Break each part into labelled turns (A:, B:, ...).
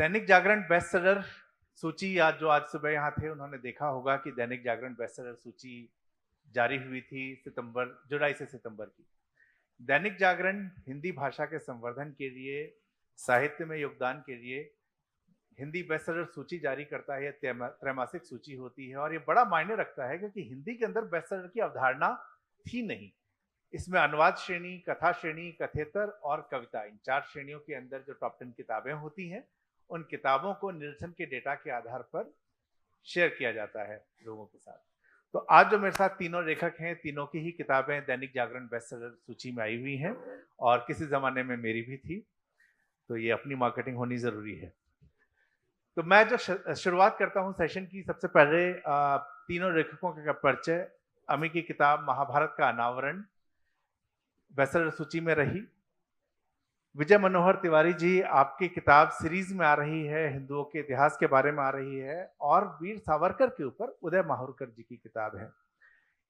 A: Dainik Jagran bestseller सूची, आज सुबह यहाँ थे उन्होंने देखा होगा कि दैनिक जागरण बेस्टसेलर सूची जारी हुई थी जुलाई से सितंबर की। दैनिक जागरण हिंदी भाषा के संवर्धन के लिए, साहित्य में योगदान के लिए हिंदी बेस्टसेलर सूची जारी करता है। त्रैमासिक सूची होती है और ये बड़ा मायने रखता है क्योंकि हिंदी के अंदर बेस्टसेलर की अवधारणा थी नहीं। इसमें अनुवाद श्रेणी, कथा श्रेणी, कथेतर और कविता, इन 4 श्रेणियों के अंदर जो टॉप 10 किताबें होती हैं, उन किताबों को निरसन के डेटा के आधार पर शेयर किया जाता है लोगों के साथ। तो आज जो मेरे साथ तीनों लेखक हैं, तीनों की ही किताबें दैनिक जागरण बेस्टसेलर सूची में आई हुई हैं और किसी जमाने में मेरी भी थी, तो ये अपनी मार्केटिंग होनी जरूरी है। तो मैं जो शुरुआत करता हूं सेशन की, सबसे पहले तीनों लेखकों का परिचय। अमी की किताब महाभारत का अनावरण बेस्टसेलर सूची में रही। विजय मनोहर तिवारी जी, आपकी किताब सीरीज में आ रही है, हिंदुओं के इतिहास के बारे में आ रही है और वीर सावरकर के ऊपर उदय माहुरकर जी की किताब है।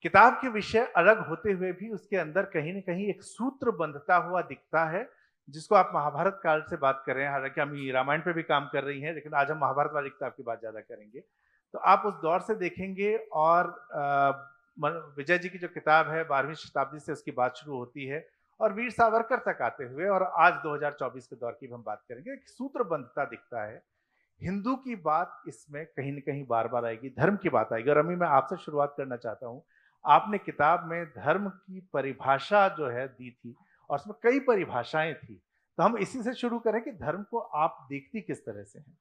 A: किताब के विषय अलग होते हुए भी उसके अंदर कहीं न कहीं एक सूत्र बंधता हुआ दिखता है, जिसको आप महाभारत काल से बात कर रहे हैं। हालांकि हम रामायण पे भी काम कर रही हैं, लेकिन आज हम महाभारत वाली किताब की बात ज्यादा करेंगे। तो आप उस दौर से देखेंगे और विजय जी की जो किताब है 12वीं शताब्दी से उसकी बात शुरू होती है और वीर सावरकर तक आते हुए और आज 2024 के दौर की हम बात करेंगे। एक सूत्र बंधता दिखता है। हिंदू की बात इसमें कहीं न कहीं बार बार आएगी, धर्म की बात आएगी। और अमी, मैं आपसे शुरुआत करना चाहता हूँ। आपने किताब में धर्म की परिभाषा जो है दी थी और उसमें कई परिभाषाएं थी, तो हम इसी से शुरू करें कि धर्म को आप देखती किस तरह से हैं।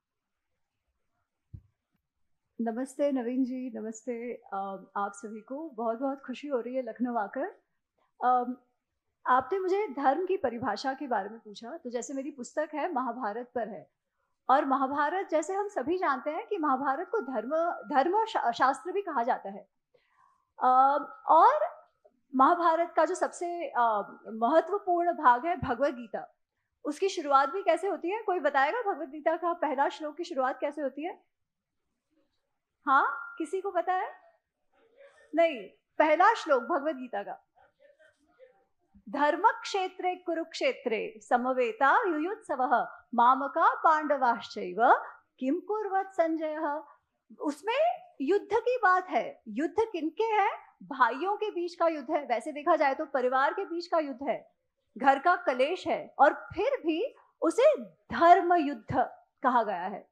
B: नमस्ते नवीन जी, नमस्ते आप सभी को। बहुत बहुत खुशी हो रही है लखनऊ आकर। आपने मुझे धर्म की परिभाषा के बारे में पूछा, तो जैसे मेरी पुस्तक है महाभारत पर है, और महाभारत जैसे हम सभी जानते हैं कि महाभारत को धर्म शास्त्र भी कहा जाता है। और महाभारत का जो सबसे महत्वपूर्ण भाग है भगवद गीता, उसकी शुरुआत भी कैसे होती है? कोई बताएगा भगवद गीता का पहला श्लोक की शुरुआत कैसे होती है? हाँ, किसी को पता है? नहीं, पहला श्लोक भगवद गीता का, धर्म क्षेत्रे कुरुक्षेत्रे समवेता युयुत्सवः मामका पांडवाश्चैव किम कुर्वत संजयः। उसमें युद्ध की बात है। युद्ध किनके है? भाइयों के बीच का युद्ध है। वैसे देखा जाए तो परिवार के बीच का युद्ध है, घर का कलेश है, और फिर भी उसे धर्म युद्ध कहा गया है।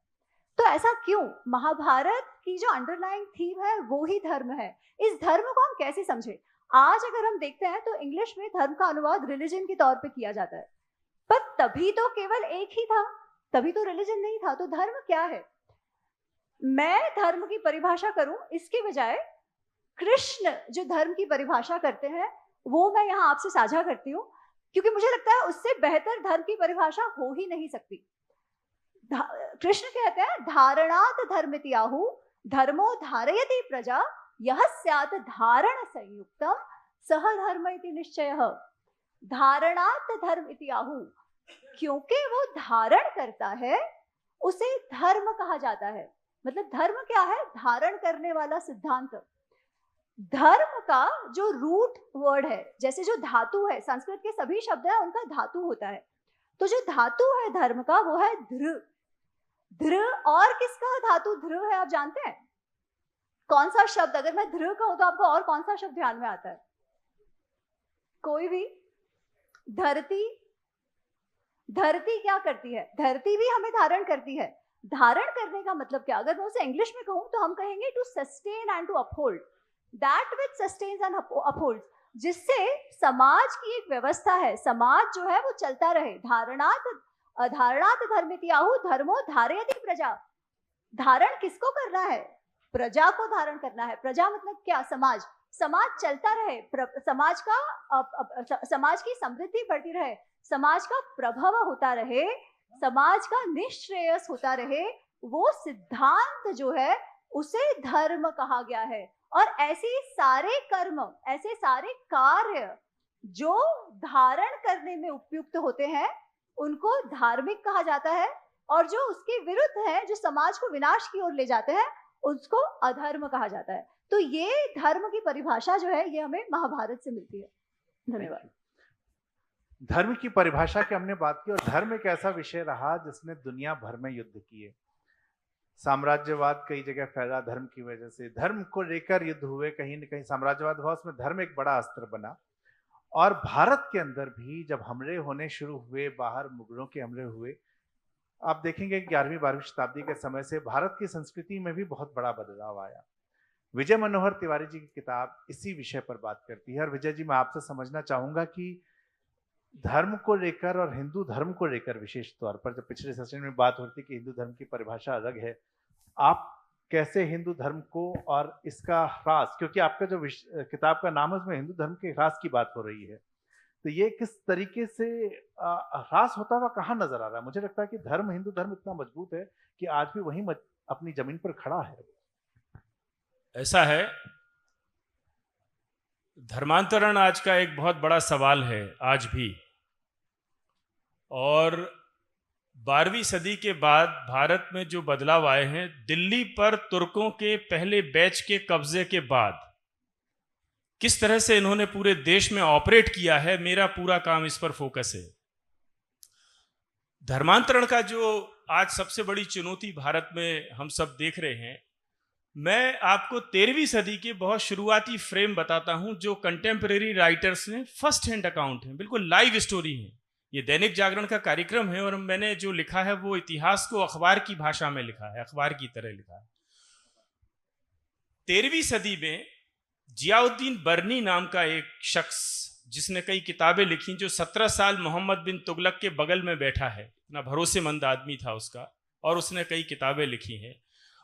B: तो ऐसा क्यों? महाभारत की जो अंडरलाइंग थीम है वो ही धर्म है। इस धर्म को हम कैसे समझे? आज अगर हम देखते हैं तो इंग्लिश में धर्म का अनुवाद रिलीजन के तौर पे किया जाता है, पर तभी तो केवल एक ही था, तभी तो रिलीजन नहीं था। तो धर्म क्या है? मैं धर्म की परिभाषा करूं इसके बजाय कृष्ण जो धर्म की परिभाषा करते हैं वो मैं यहाँ आपसे साझा करती हूँ, क्योंकि मुझे लगता है उससे बेहतर धर्म की परिभाषा हो ही नहीं सकती। कृष्ण कहते हैं धारणात धर्मिति आहु धर्मो धारयति प्रजा यह स्यात् धारण संयुक्तम सह धर्म इति निश्चयः। धारणात धर्म इति आहु, क्योंकि वो धारण करता है उसे धर्म कहा जाता है। मतलब धर्म क्या है? धारण करने वाला सिद्धांत। धर्म का जो रूट वर्ड है, जैसे जो धातु है, संस्कृत के सभी शब्द है उनका धातु होता है, तो जो धातु है धर्म का वो है ध्र। ध्र, और किसका धातु ध्र है आप जानते हैं? कौन सा शब्द, अगर मैं ध्र कहूं तो आपको और कौन सा शब्द ध्यान में आता है? कोई भी? धरती। धरती क्या करती है? धरती भी हमें धारण करती है। धारण करने का मतलब क्या? अगर मैं उसे इंग्लिश में कहूं तो हम कहेंगे to sustain and to uphold, that which sustains and upholds, जिससे समाज की एक व्यवस्था है, समाज जो है वो चलता रहे। धारणात धर्मिति आहु धर्मो धारयति प्रजा। धारण किसको करना है? प्रजा को धारण करना है। प्रजा मतलब क्या? समाज। समाज चलता रहे, समाज की समृद्धि बढ़ती रहे, समाज का प्रभाव होता रहे, समाज का निश्रेयस होता रहे, वो सिद्धांत जो है उसे धर्म कहा गया है। और ऐसे सारे कर्म, ऐसे सारे कार्य जो धारण करने में उपयुक्त होते हैं उनको धार्मिक कहा जाता है, और जो उसके विरुद्ध है, जो समाज को विनाश की ओर ले जाते हैं, उसको अधर्म कहा जाता है। तो ये धर्म की परिभाषा जो है ये हमें महाभारत से मिलती है। धन्यवाद।
A: धर्म की परिभाषा की हमने बात की, और धर्म एक ऐसा विषय रहा जिसने दुनिया भर में युद्ध किए। साम्राज्यवाद कई जगह फैला धर्म की वजह से, धर्म को लेकर युद्ध हुए, कहीं न कहीं साम्राज्यवाद हुआ, उसमें धर्म एक बड़ा अस्त्र बना। और भारत के अंदर भी जब हमले होने शुरू हुए, बाहर मुगलों के हमले हुए, आप देखेंगे 11वीं-12वीं शताब्दी के समय से भारत की संस्कृति में भी बहुत बड़ा बदलाव आया। विजय मनोहर तिवारी जी की किताब इसी विषय पर बात करती है। और विजय जी, मैं आपसे समझना चाहूंगा कि धर्म को लेकर और हिंदू धर्म को लेकर विशेष तौर पर, जब पिछले सेशन में बात होती कि हिंदू धर्म की परिभाषा अलग है, आप कैसे हिंदू धर्म को और इसका ह्रास, क्योंकि आपका जो किताब का नाम है उसमें हिंदू धर्म के ह्रास की बात हो रही है, तो ये किस तरीके से ह्रास होता हुआ कहाँ नजर आ रहा है? मुझे लगता है कि धर्म, हिंदू धर्म इतना मजबूत है कि आज भी वही अपनी जमीन पर खड़ा है।
C: ऐसा है, धर्मांतरण आज का एक बहुत बड़ा सवाल है आज भी। और 12वीं सदी के बाद भारत में जो बदलाव आए हैं, दिल्ली पर तुर्कों के पहले बैच के कब्जे के बाद किस तरह से इन्होंने पूरे देश में ऑपरेट किया है, मेरा पूरा काम इस पर फोकस है। धर्मांतरण का जो आज सबसे बड़ी चुनौती भारत में हम सब देख रहे हैं, मैं आपको 13वीं सदी के बहुत शुरुआती फ्रेम बताता हूं, जो कंटेम्परेरी राइटर्स ने फर्स्ट हैंड अकाउंट है, बिल्कुल लाइव स्टोरी है। ये दैनिक जागरण का कार्यक्रम है और मैंने जो लिखा है वो इतिहास को अखबार की भाषा में लिखा है, अखबार की तरह लिखा है। 13वीं सदी में जियाउद्दीन बर्नी नाम का एक शख्स, जिसने कई किताबें लिखी, जो 17 साल मोहम्मद बिन तुगलक के बगल में बैठा है, इतना भरोसेमंद आदमी था उसका, और उसने कई किताबें लिखी हैं।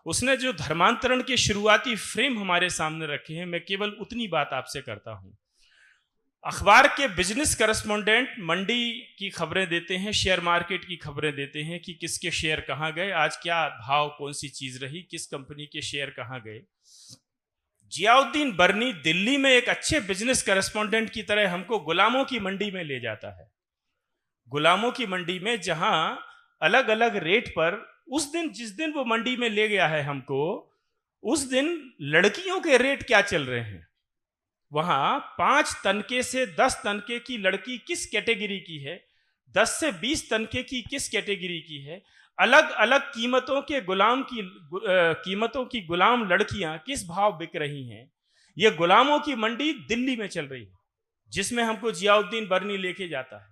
C: उसने जो धर्मांतरण के शुरुआती फ्रेम हमारे सामने रखे हैं, मैं केवल उतनी बात आपसे करता हूं। अखबार के बिजनेस करस्पॉन्डेंट मंडी की खबरें देते हैं, शेयर मार्केट की खबरें देते हैं कि किसके शेयर कहाँ गए, आज क्या भाव, कौन सी चीज रही, किस कंपनी के शेयर कहाँ गए। जियाउद्दीन बर्नी दिल्ली में एक अच्छे बिजनेस करस्पॉन्डेंट की तरह हमको गुलामों की मंडी में ले जाता है। गुलामों की मंडी में, जहां अलग अलग रेट पर, उस दिन जिस दिन वो मंडी में ले गया है हमको, उस दिन लड़कियों के रेट क्या चल रहे हैं। वहां 5 तनके से 10 तनके की लड़की किस कैटेगरी की है, 10 से 20 तनके की किस कैटेगरी की है, अलग अलग कीमतों की गुलाम लड़कियां किस भाव बिक रही हैं। ये गुलामों की मंडी दिल्ली में चल रही है, जिसमें हमको जियाउद्दीन बर्नी लेके जाता है।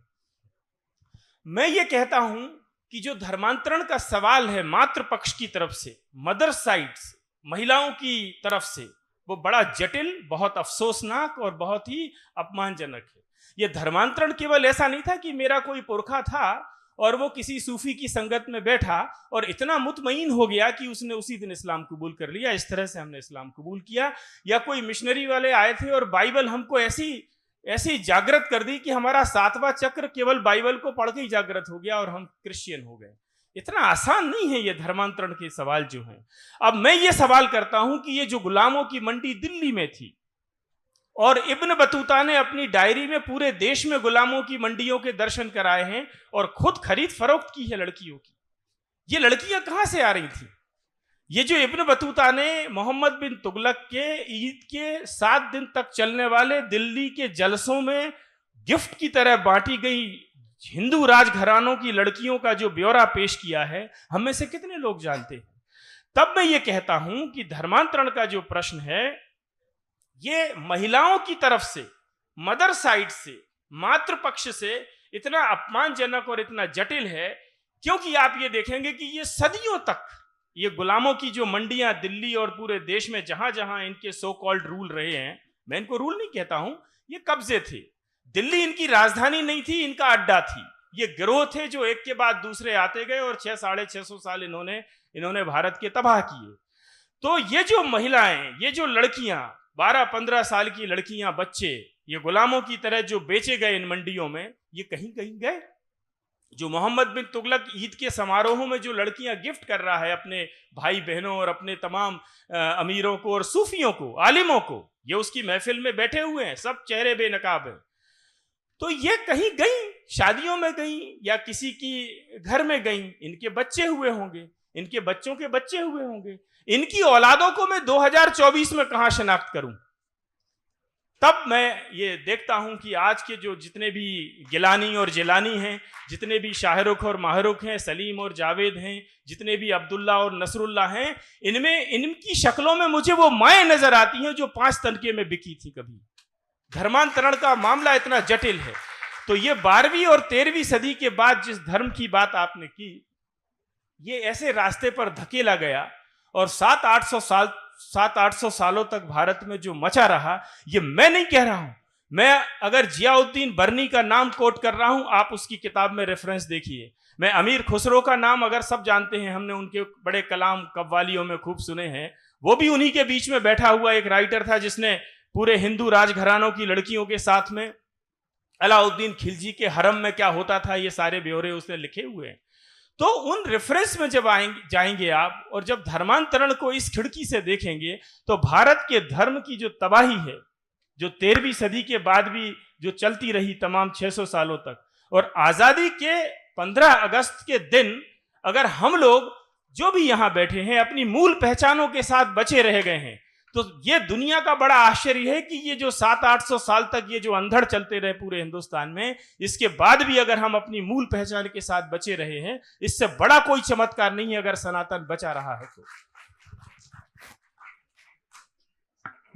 C: मैं ये कहता हूं कि जो धर्मांतरण का सवाल है मातृ पक्ष की तरफ से, मदर साइड से, महिलाओं की तरफ से, वो बड़ा जटिल, बहुत अफसोसनाक और बहुत ही अपमानजनक है। यह धर्मांतरण केवल ऐसा नहीं था कि मेरा कोई पुरखा था और वो किसी सूफी की संगत में बैठा और इतना मुतमईन हो गया कि उसने उसी दिन इस्लाम कबूल कर लिया, इस तरह से हमने इस्लाम कबूल किया, या कोई मिशनरी वाले आए थे और बाइबल हमको ऐसी जागृत कर दी कि हमारा 7वां चक्र केवल बाइबल को पढ़ के ही जागृत हो गया और हम क्रिश्चियन हो गए। इतना आसान नहीं है ये धर्मांतरण के सवाल जो हैं। अब मैं ये सवाल करता हूं कि ये जो गुलामों की मंडी दिल्ली में थी, और इब्न बतूता ने अपनी डायरी में पूरे देश में गुलामों की मंडियों के दर्शन कराए हैं और खुद खरीद फरोख्त की है लड़कियों की, ये लड़कियां कहां से आ रही थी? ये जो इब्न बतूता ने मोहम्मद बिन तुगलक के ईद के 7 दिन तक चलने वाले दिल्ली के जलसों में गिफ्ट की तरह बांटी गई हिंदू राजघरानों की लड़कियों का जो ब्यौरा पेश किया है, हम में से कितने लोग जानते हैं? तब मैं ये कहता हूं कि धर्मांतरण का जो प्रश्न है, ये महिलाओं की तरफ से, मदर साइड से, मातृपक्ष से इतना अपमानजनक और इतना जटिल है, क्योंकि आप ये देखेंगे कि ये सदियों तक ये गुलामों की जो मंडियां दिल्ली और पूरे देश में जहां जहां इनके सो कॉल्ड रूल रहे हैं, मैं इनको रूल नहीं कहता हूं, ये कब्जे थे। दिल्ली इनकी राजधानी नहीं थी, इनका अड्डा थी। ये गिरोह थे जो एक के बाद दूसरे आते गए और 600-650 साल इन्होंने भारत के तबाह किए। तो ये जो महिलाएं, ये जो लड़कियां, 12-15 साल की लड़कियां, बच्चे, ये गुलामों की तरह जो बेचे गए इन मंडियों में, ये कहीं कहीं गए। जो मोहम्मद बिन तुगलक ईद के समारोहों में जो लड़कियां गिफ्ट कर रहा है अपने भाई बहनों और अपने तमाम अमीरों को और सूफियों को, आलिमों को, ये उसकी महफिल में बैठे हुए हैं, सब चेहरे बेनकाब हैं, तो ये कहीं गई, शादियों में गई या किसी की घर में गई, इनके बच्चे हुए होंगे, इनके बच्चों के बच्चे हुए होंगे, इनकी औलादों को मैं 2024 में कहां शनाख्त करूं? तब मैं ये देखता हूं कि आज के जो जितने भी गिलानी और जिलानी हैं, जितने भी शाहरुख और माहरुख हैं, सलीम और जावेद हैं, जितने भी अब्दुल्ला और नसरुल्ला हैं, इनमें इनकी शक्लों में मुझे वो माएँ नजर आती हैं जो 5 तनके में बिकी थी कभी। धर्मांतरण का मामला इतना जटिल है। तो ये 12वीं और 13वीं सदी के बाद जिस धर्म की बात आपने की, ये ऐसे रास्ते पर धकेला गया और 700-800 सालों तक भारत में जो मचा रहा, ये मैं नहीं कह रहा हूं। मैं अगर जियाउद्दीन बर्नी का नाम कोट कर रहा हूं, आप उसकी किताब में रेफरेंस देखिए। मैं अमीर खुसरो का नाम अगर सब जानते हैं, हमने उनके बड़े कलाम कव्वालियों में खूब सुने हैं, वो भी उन्हीं के बीच में बैठा हुआ एक राइटर था जिसने पूरे हिंदू राजघरानों की लड़कियों के साथ में अलाउद्दीन खिलजी के हरम में क्या होता था, ये सारे ब्यौरे उसने लिखे हुए हैं। तो उन रेफरेंस में जब जाएंगे आप, और जब धर्मांतरण को इस खिड़की से देखेंगे, तो भारत के धर्म की जो तबाही है, जो 13वीं सदी के बाद भी जो चलती रही तमाम 600 सालों तक, और आजादी के 15 अगस्त के दिन अगर हम लोग जो भी यहां बैठे हैं अपनी मूल पहचानों के साथ बचे रह गए हैं, तो ये दुनिया का बड़ा आश्चर्य है कि ये जो 700-800 साल तक ये जो अंधड़ चलते रहे पूरे हिंदुस्तान में, इसके बाद भी अगर हम अपनी मूल पहचान के साथ बचे रहे हैं, इससे बड़ा कोई चमत्कार नहीं है अगर सनातन बचा रहा है तो।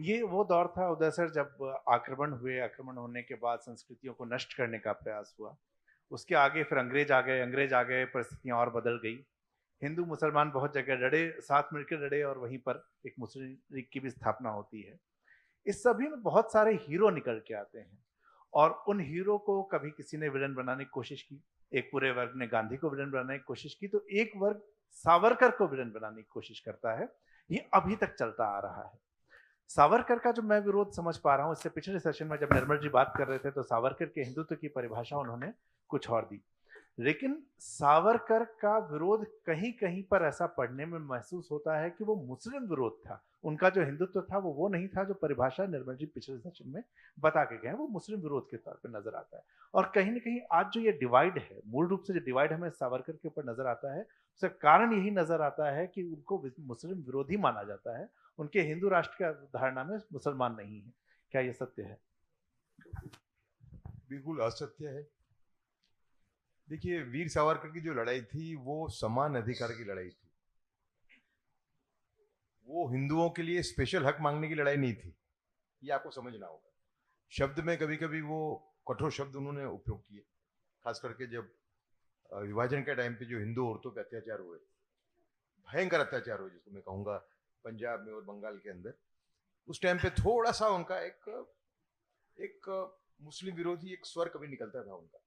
A: ये वो दौर था उदय सर जब आक्रमण हुए, आक्रमण होने के बाद संस्कृतियों को नष्ट करने का प्रयास हुआ। उसके आगे फिर अंग्रेज आ गए, परिस्थितियां और बदल गई। हिंदू मुसलमान बहुत जगह लड़े, साथ मिलकर लड़े, और वहीं पर एक मुस्लिम लीग की भी स्थापना होती है। इस सभी में बहुत सारे हीरो निकल के आते हैं, और उन हीरो को कभी किसी ने विलन बनाने की कोशिश की, एक पूरे वर्ग ने गांधी को विलन बनाने की कोशिश की, तो एक वर्ग सावरकर को विलन बनाने की कोशिश करता है। ये अभी तक चलता आ रहा है। सावरकर का जो मैं विरोध समझ पा रहा हूँ, इससे पिछले सेशन में जब निर्मल जी बात कर रहे थे, तो सावरकर के हिंदुत्व की परिभाषा उन्होंने कुछ और दी, लेकिन सावरकर का विरोध कहीं कहीं पर ऐसा पढ़ने में महसूस होता है कि वो मुस्लिम विरोध था। उनका जो हिंदुत्व था वो नहीं था जो परिभाषा निर्मल जी पिछले सेशन में बता के गए, वो मुस्लिम विरोध के तौर पर नजर आता है। और कहीं ना कहीं आज जो ये डिवाइड है, मूल रूप से जो डिवाइड हमें सावरकर के ऊपर नजर आता है, उसका कारण यही नजर आता है कि उनको मुस्लिम विरोधी माना जाता है। उनके हिंदू राष्ट्र की धारणा में मुसलमान नहीं है। क्या ये सत्य है?
D: बिल्कुल असत्य है। देखिए, वीर सावरकर की जो लड़ाई थी वो समान अधिकार की लड़ाई थी। वो हिंदुओं के लिए स्पेशल हक मांगने की लड़ाई नहीं थी, ये आपको समझना होगा। शब्द में कभी कभी वो कठोर शब्द उन्होंने उपयोग किए, खास करके जब विभाजन के टाइम पे जो हिंदू औरतों पे अत्याचार हुए, भयंकर अत्याचार हुए, जिसको मैं कहूँगा पंजाब में और बंगाल के अंदर, उस टाइम पे थोड़ा सा उनका एक मुस्लिम विरोधी एक स्वर कभी निकलता था उनका।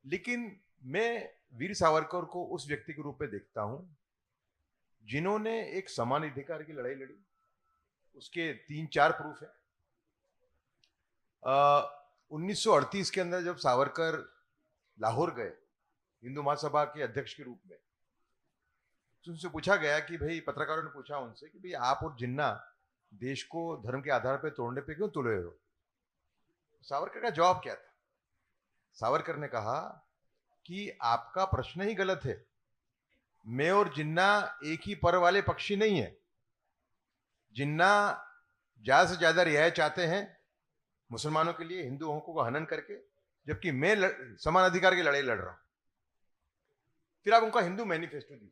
D: लेकिन मैं वीर सावरकर को उस व्यक्ति के रूप में देखता हूं जिन्होंने एक समान अधिकार की लड़ाई लड़ी। उसके 3-4 प्रूफ है। 1938 के अंदर जब सावरकर लाहौर गए हिंदू महासभा के अध्यक्ष के रूप में, तो उनसे पूछा गया कि भाई, पत्रकारों ने पूछा उनसे कि भाई आप और जिन्ना देश को धर्म के आधार पर तोड़ने पे क्यों तुले हो? सावरकर का जवाब क्या था? सावरकर ने कहा कि आपका प्रश्न ही गलत है। मैं और जिन्ना एक ही पर वाले पक्षी नहीं है। जिन्ना ज्यादा से ज्यादा रियायत चाहते हैं मुसलमानों के लिए, हिंदुओं को हनन करके, जबकि मैं समान अधिकार की लड़ाई लड़ रहा हूं। फिर आप उनका हिंदू मैनिफेस्टो दी।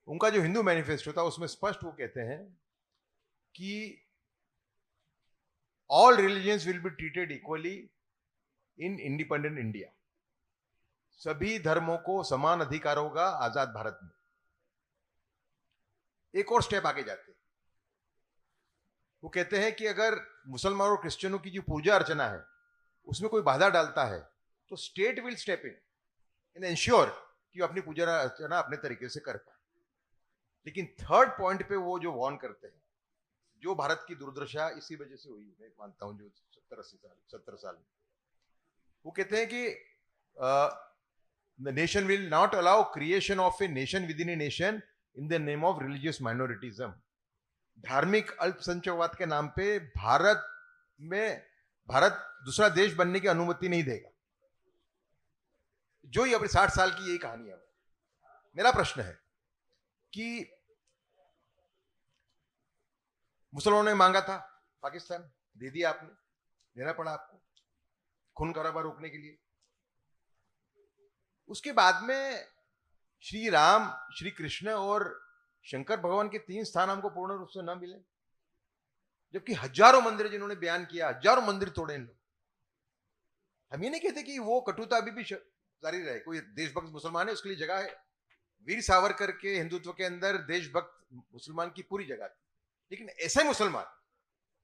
D: उनका जो हिंदू मैनिफेस्टो था उसमें स्पष्ट वो कहते हैं कि all religions will be treated equally in independent India. सभी धर्मों को समान अधिकार होगा आजाद भारत में। एक और स्टेप आगे जाते हैं, वो कहते हैं कि अगर मुसलमानों और क्रिश्चियनों की जो पूजा अर्चना है उसमें कोई बाधा डालता है तो state will step in and ensure कि वो अपनी पूजा अर्चना अपने तरीके से कर पाए। लेकिन थर्ड पॉइंट पे वो जो वार्न करते हैं, जो भारत की दुर्दशा इसी वजह से हुई, मैं मानता हूं, जो 70 साल में, वो कहते हैं कि the nation will not allow creation of a nation within a nation in the name of religious minoritism। धार्मिक अल्पसंख्यकवाद के नाम पे भारत दूसरा देश बनने की अनुमति नहीं देगा। जो ही अपनी 60 साल की यही कहानी है। मेरा प्रश्न है कि मुसलमानों ने मांगा था, पाकिस्तान दे दिया आपने, देना पड़ा आपको खून खराबा रोकने के लिए। उसके बाद में श्री राम, श्री कृष्ण और शंकर भगवान के 3 स्थान हमको पूर्ण रूप से न मिले, जबकि हजारों मंदिर जिन्होंने बयान किया, हजारों मंदिर तोड़े इन लोग। हम ये नहीं कहते कि वो कटुता अभी भी जारी रहे, कोई देशभक्त मुसलमान है उसके लिए जगह है। वीर सावरकर के हिंदुत्व के अंदर देशभक्त मुसलमान की पूरी जगह थी, लेकिन ऐसा मुसलमान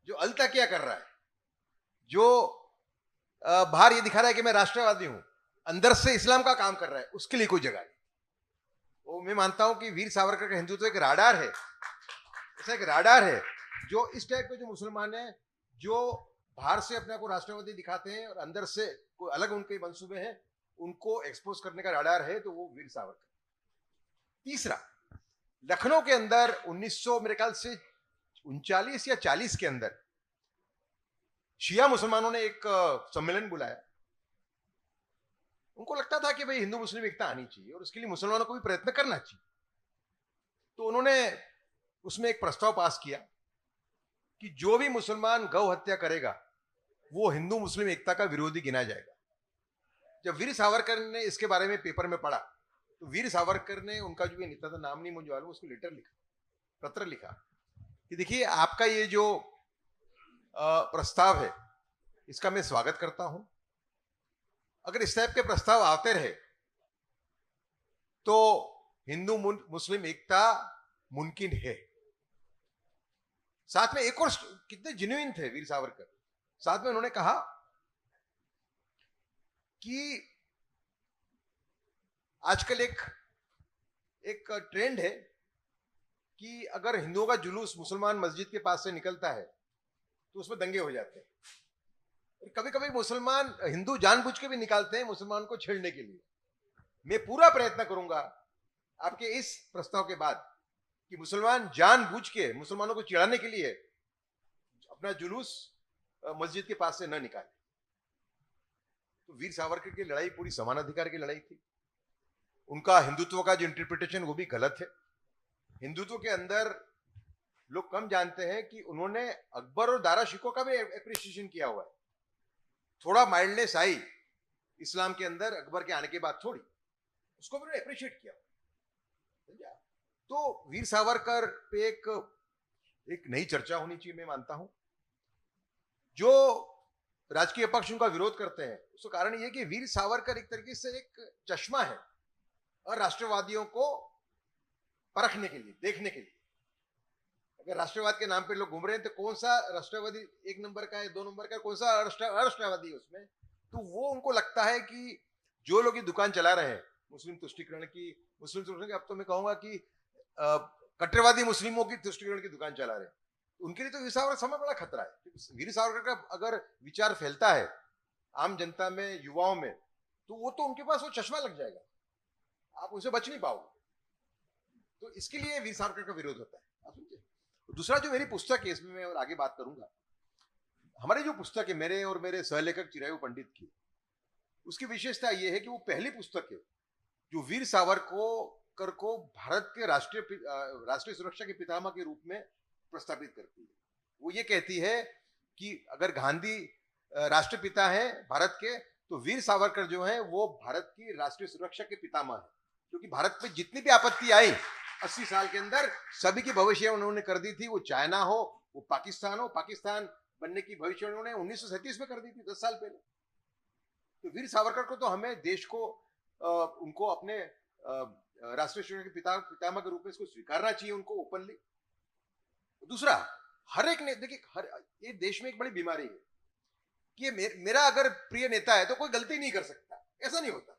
D: जो अलतकिया कर रहा है, जो बाहर ये दिखा रहा है कि मैं राष्ट्रवादी हूं, अंदर से इस्लाम का काम कर रहा है, उसके लिए कोई जगह नहीं। वो मैं मानता हूं कि वीर सावरकर का हिंदुत्व एक राडार है, ऐसा एक राडार है जो इस टाइप के जो मुसलमान है, जो बाहर से अपने को राष्ट्रवादी दिखाते हैं और अंदर से कोई अलग उनके मंसूबे हैं, उनको एक्सपोज करने का राडार है, तो वो वीर सावरकर। तीसरा, लखनऊ के अंदर 1900 मेरे ख्याल से 39 या 40 के अंदर शिया मुसलमानों ने एक सम्मेलन बुलाया। उनको लगता था कि भाई हिंदू मुस्लिम एकता आनी चाहिए और उसके लिए मुसलमानों को भी प्रयत्न करना चाहिए। तो उन्होंने उसमें एक प्रस्ताव पास किया कि जो भी मुसलमान गौ हत्या करेगा वो हिंदू मुस्लिम एकता का विरोधी गिना जाएगा। जब वीर सावरकर ने इसके बारे में पेपर में पढ़ा, तो वीर सावरकर ने, उनका जो ये नेता था, नाम नहीं मुझे मालूम, उसको लेटर लिखा, पत्र लिखा कि देखिए आपका ये जो प्रस्ताव है इसका मैं स्वागत करता हूं। अगर इस टाइप के प्रस्ताव आते रहे तो हिंदू मुस्लिम एकता मुमकिन है। साथ में एक और, कितने जेन्युइन थे वीर सावरकर, साथ में उन्होंने कहा कि आजकल एक ट्रेंड है कि अगर हिंदुओं का जुलूस मुसलमान मस्जिद के पास से निकलता है तो उसमें दंगे हो जाते हैं। और कभी कभी मुसलमान, हिंदू जानबूझ के भी निकालते हैं मुसलमान को छेड़ने के लिए। मैं पूरा प्रयत्न करूंगा आपके इस प्रस्ताव के बाद कि मुसलमान जानबूझ के मुसलमानों को चिढ़ाने के लिए अपना जुलूस मस्जिद के पास से न निकाले। तो वीर सावरकर की लड़ाई पूरी समान अधिकार की लड़ाई थी। उनका हिंदुत्व का जो इंटरप्रिटेशन वो भी गलत है। हिंदुत्व के अंदर लोग कम जानते हैं कि उन्होंने अकबर और दारा शिकोह का भी एप्रिसिएशन किया हुआ है। थोड़ा माइल्डनेस आई इस्लाम के अंदर अकबर के आने के बाद, थोड़ी, उसको भी अप्रिशिएट किया। तो वीर सावरकर पे एक नई चर्चा होनी चाहिए, मैं मानता हूं। जो राजकीय पक्ष उनका विरोध करते हैं उसका कारण यह कि वीर सावरकर एक तरीके से एक चश्मा है और राष्ट्रवादियों को परखने के लिए, देखने के लिए। अगर राष्ट्रवाद के नाम पे लोग घूम रहे हैं तो कौन सा राष्ट्रवादी 1 नंबर का है, 2 नंबर का, कौन सा अराष्ट्रवादी है उसमें। तो वो उनको लगता है कि जो लोग ये दुकान चला रहे हैं मुस्लिम तुष्टिकरण की, अब तो मैं कहूंगा कि कट्टरवादी मुस्लिमों की तुष्टिकरण की दुकान चला रहे हैं, उनके लिए तो वीर सावरकर समय बड़ा खतरा है। वीर सावरकर का अगर विचार फैलता है आम जनता में, युवाओं में, तो वो तो उनके पास वो चश्मा लग जाएगा, आप उनसे बच नहीं पाओगे। तो इसके लिए वीर सावरकर का विरोध होता है, आप समझे। दूसरा जो मेरी पुस्तक है, इसमें मैं और आगे बात करूंगा, हमारी जो पुस्तक है मेरे और मेरे सहलेखक चिरायु पंडित की, उसकी विशेषता यह है कि वो पहली पुस्तक है जो वीर सावरकर को भारत के राष्ट्रीय सुरक्षा के पितामह के रूप में प्रस्तावित करती है। वो ये कहती है कि अगर गांधी राष्ट्रपिता है भारत के, तो वीर सावरकर जो है वो भारत की राष्ट्रीय सुरक्षा के पितामह है, क्योंकि भारत पे जितनी भी आपत्ति आई 80 साल के अंदर, सभी की भविष्य उन्होंने कर दी थी। वो चाइना हो, वो पाकिस्तान हो, पाकिस्तान बनने की भविष्य उन्होंने 1937 में कर दी थी, 10 साल पहले। तो वीर सावरकर को तो हमें देश को उनको अपने राष्ट्रीय सुरक्षा के पितामह के रूप में इसको स्वीकारना चाहिए, उनको ओपनली। दूसरा, हर एक ने, देखिए, ये देश में एक बड़ी बीमारी है कि मेरा अगर प्रिय नेता है तो कोई गलती नहीं कर सकता, ऐसा नहीं होता।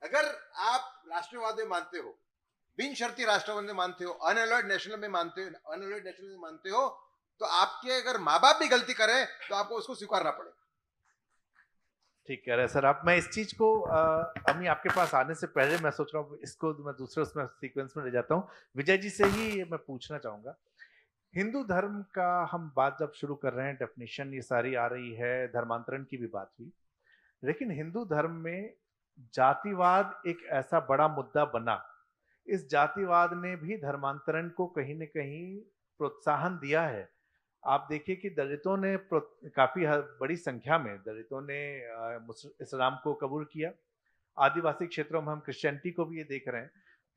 D: अगर आप राष्ट्रवाद में मानते हो, बिन शर्ती राष्ट्रवाद में मानते हो, अनअलॉयड नेशनल में मानते हो, तो आपके अगर माँ बाप भी गलती करें तो आपको उसको स्वीकारना पड़ेगा।
A: ठीक कह रहे हैं सर आप। मैं इस चीज को अभी आपके पास आने से पहले मैं सोच रहा हूँ इसको मैं दूसरे उसमें सीक्वेंस में ले जाता हूँ। विजय जी से ही मैं पूछना चाहूंगा, हिंदू धर्म का हम बात जब शुरू कर रहे हैं, डेफिनेशन ये सारी आ रही है, धर्मांतरण की भी बात हुई, लेकिन हिंदू धर्म में जातिवाद एक ऐसा बड़ा मुद्दा बना, इस जातिवाद ने भी धर्मांतरण को कहीं न कहीं प्रोत्साहन दिया है। आप देखिए कि दलितों ने काफी बड़ी संख्या में दलितों ने इस्लाम को कबूल किया। आदिवासी क्षेत्रों में हम क्रिश्चियनिटी को भी ये देख रहे हैं।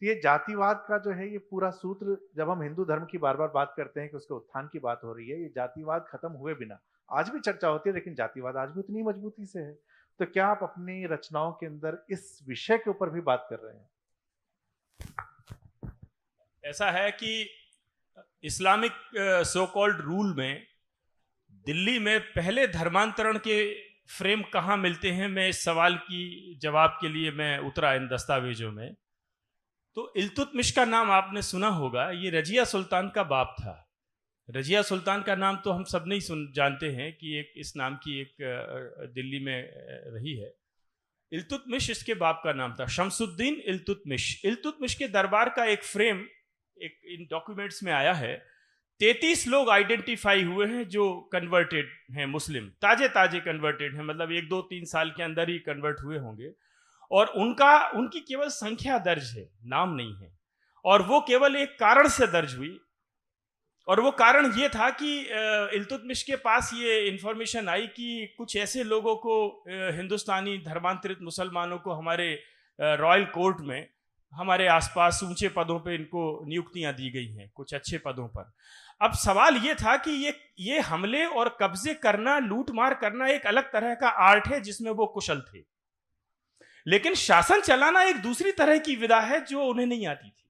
A: तो ये जातिवाद का जो है ये पूरा सूत्र, जब हम हिंदू धर्म की बार बार बात करते हैं कि उसके उत्थान की बात हो रही है, ये जातिवाद खत्म हुए बिना आज भी चर्चा होती है, लेकिन जातिवाद आज भी उतनी मजबूती से है। तो क्या आप अपनी रचनाओं के अंदर इस विषय के ऊपर भी बात कर रहे हैं?
C: ऐसा है कि इस्लामिक सो कॉल्ड रूल में दिल्ली में पहले धर्मांतरण के फ्रेम कहाँ मिलते हैं, मैं इस सवाल की जवाब के लिए मैं उतरा इन दस्तावेजों में। तो इल्तुतमिश का नाम आपने सुना होगा, ये रजिया सुल्तान का बाप था। रजिया सुल्तान का नाम तो हम सब नहीं जानते हैं कि एक इस नाम की एक दिल्ली में रही है। इल्तुतमिश इसके बाप का नाम था, शमसुद्दीन इल्तुतमिश। इल्तुतमिश के दरबार का एक फ्रेम एक इन डॉक्यूमेंट्स में आया है। 33 लोग आइडेंटिफाई हुए हैं जो कन्वर्टेड हैं, मुस्लिम, ताजे कन्वर्टेड हैं, मतलब 1 2 3 साल के अंदर ही कन्वर्ट हुए होंगे। और उनकी केवल संख्या दर्ज है, नाम नहीं है। और वो केवल एक कारण से दर्ज हुई, और वो कारण ये था कि इल्तुतमिश के पास ये इंफॉर्मेशन आई कि कुछ ऐसे लोगों को, हिंदुस्तानी धर्मांतरित मुसलमानों को हमारे रॉयल कोर्ट में हमारे आसपास ऊंचे पदों पे इनको नियुक्तियां दी गई हैं, कुछ अच्छे पदों पर। अब सवाल ये था कि ये हमले और कब्जे करना, लूटमार करना एक अलग तरह का आर्ट है जिसमें वो कुशल थे, लेकिन शासन चलाना एक दूसरी तरह की विधा है जो उन्हें नहीं आती थी।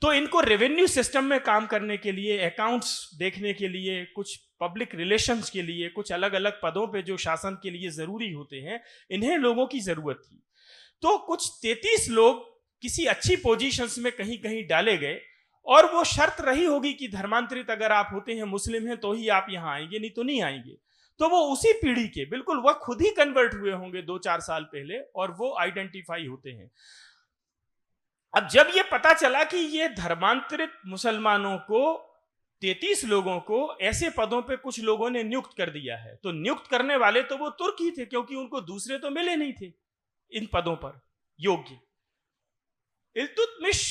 C: तो इनको रेवेन्यू सिस्टम में काम करने के लिए, अकाउंट्स देखने के लिए, कुछ पब्लिक रिलेशंस के लिए, कुछ अलग अलग पदों पे जो शासन के लिए जरूरी होते हैं, इन्हें लोगों की जरूरत थी। तो कुछ 33 लोग किसी अच्छी पोजीशंस में कहीं कहीं डाले गए, और वो शर्त रही होगी कि धर्मांतरित अगर आप होते हैं, मुस्लिम हैं, तो ही आप यहां आएंगे, नहीं तो नहीं आएंगे। तो वो उसी पीढ़ी के, बिल्कुल वह खुद ही कन्वर्ट हुए होंगे 2-4 साल पहले, और वो आइडेंटिफाई होते हैं। अब जब ये पता चला कि ये धर्मांतरित मुसलमानों को, 33 लोगों को ऐसे पदों पे कुछ लोगों ने नियुक्त कर दिया है, तो नियुक्त करने वाले तो वो तुर्क ही थे, क्योंकि उनको दूसरे तो मिले नहीं थे इन पदों पर योग्य। इल्तुतमिश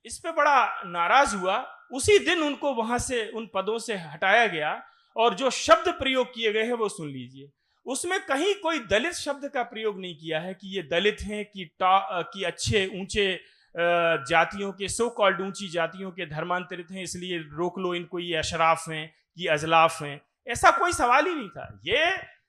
C: इस पे बड़ा नाराज हुआ। उसी दिन उनको वहां से, उन पदों से हटाया गया, और जो शब्द प्रयोग किए गए हैं वो सुन लीजिए। उसमें कहीं कोई दलित शब्द का प्रयोग नहीं किया है कि ये दलित हैं, कि अच्छे ऊंचे जातियों के, सो कॉल्ड ऊंची जातियों के धर्मांतरित हैं, इसलिए रोक लो इनको, ये अशराफ हैं, ये अजलाफ हैं। ऐसा कोई सवाल ही नहीं था। ये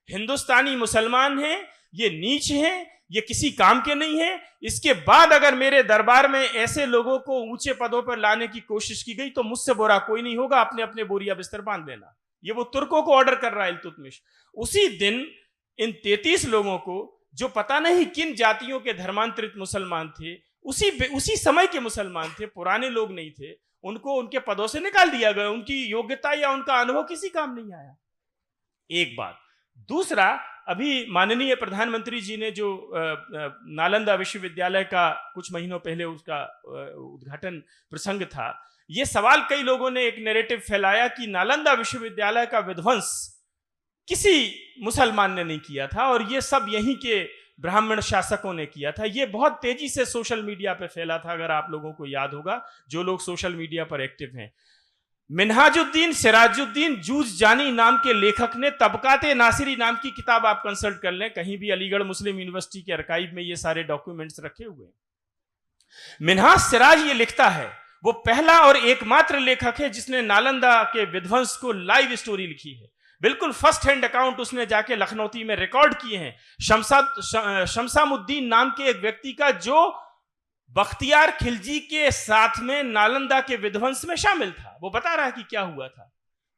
C: हिंदुस्तानी मुसलमान हैं, ये नीच हैं, ये किसी काम के नहीं है। इसके बाद अगर मेरे दरबार में ऐसे लोगों को ऊंचे पदों पर लाने की कोशिश की गई तो मुझसे बुरा कोई नहीं होगा, अपने अपने बोरिया बिस्तर बांध देना। ये वो तुर्कों को ऑर्डर कर रहा है इल्तुतमिश। उसी दिन इन 33 लोगों को, जो पता नहीं किन जातियों के धर्मांतरित मुसलमान थे, उसी समय के मुसलमान थे, पुराने लोग नहीं थे, उनको उनके पदों से निकाल दिया गया। उनकी योग्यता या उनका अनुभव किसी काम नहीं आया। एक बात। दूसरा, अभी माननीय प्रधानमंत्री जी ने जो नालंदा विश्वविद्यालय का कुछ महीनों पहले उसका उद्घाटन प्रसंग था, ये सवाल कई लोगों ने, एक नैरेटिव फैलाया कि नालंदा विश्वविद्यालय का विध्वंस किसी मुसलमान ने नहीं किया था और ये सब यहीं के ब्राह्मण शासकों ने किया था। ये बहुत तेजी से सोशल मीडिया पे फैला था, अगर आप लोगों को याद होगा, जो लोग सोशल मीडिया पर एक्टिव हैं। मिन्हाजुद्दीन सिराजुद्दीन जूज़जानी नाम के लेखक ने तबकाते नासिरी नाम की किताब आप कंसल्ट कर लें, कहीं भी अलीगढ़ मुस्लिम यूनिवर्सिटी के आर्काइव में ये सारे डॉक्यूमेंट्स रखे हुए हैं। मिन्हाज सिराज ये लिखता है, वो पहला और एकमात्र लेखक है जिसने नालंदा के विध्वंस को लाइव स्टोरी लिखी है। बिल्कुल फर्स्ट हैंड अकाउंट उसने जाके लखनौती में रिकॉर्ड किए हैं। शमसामुद्दीन नाम के एक व्यक्ति का, जो बख्तियार खिलजी के साथ में नालंदा के विध्वंस में शामिल था, वो बता रहा है कि क्या हुआ था।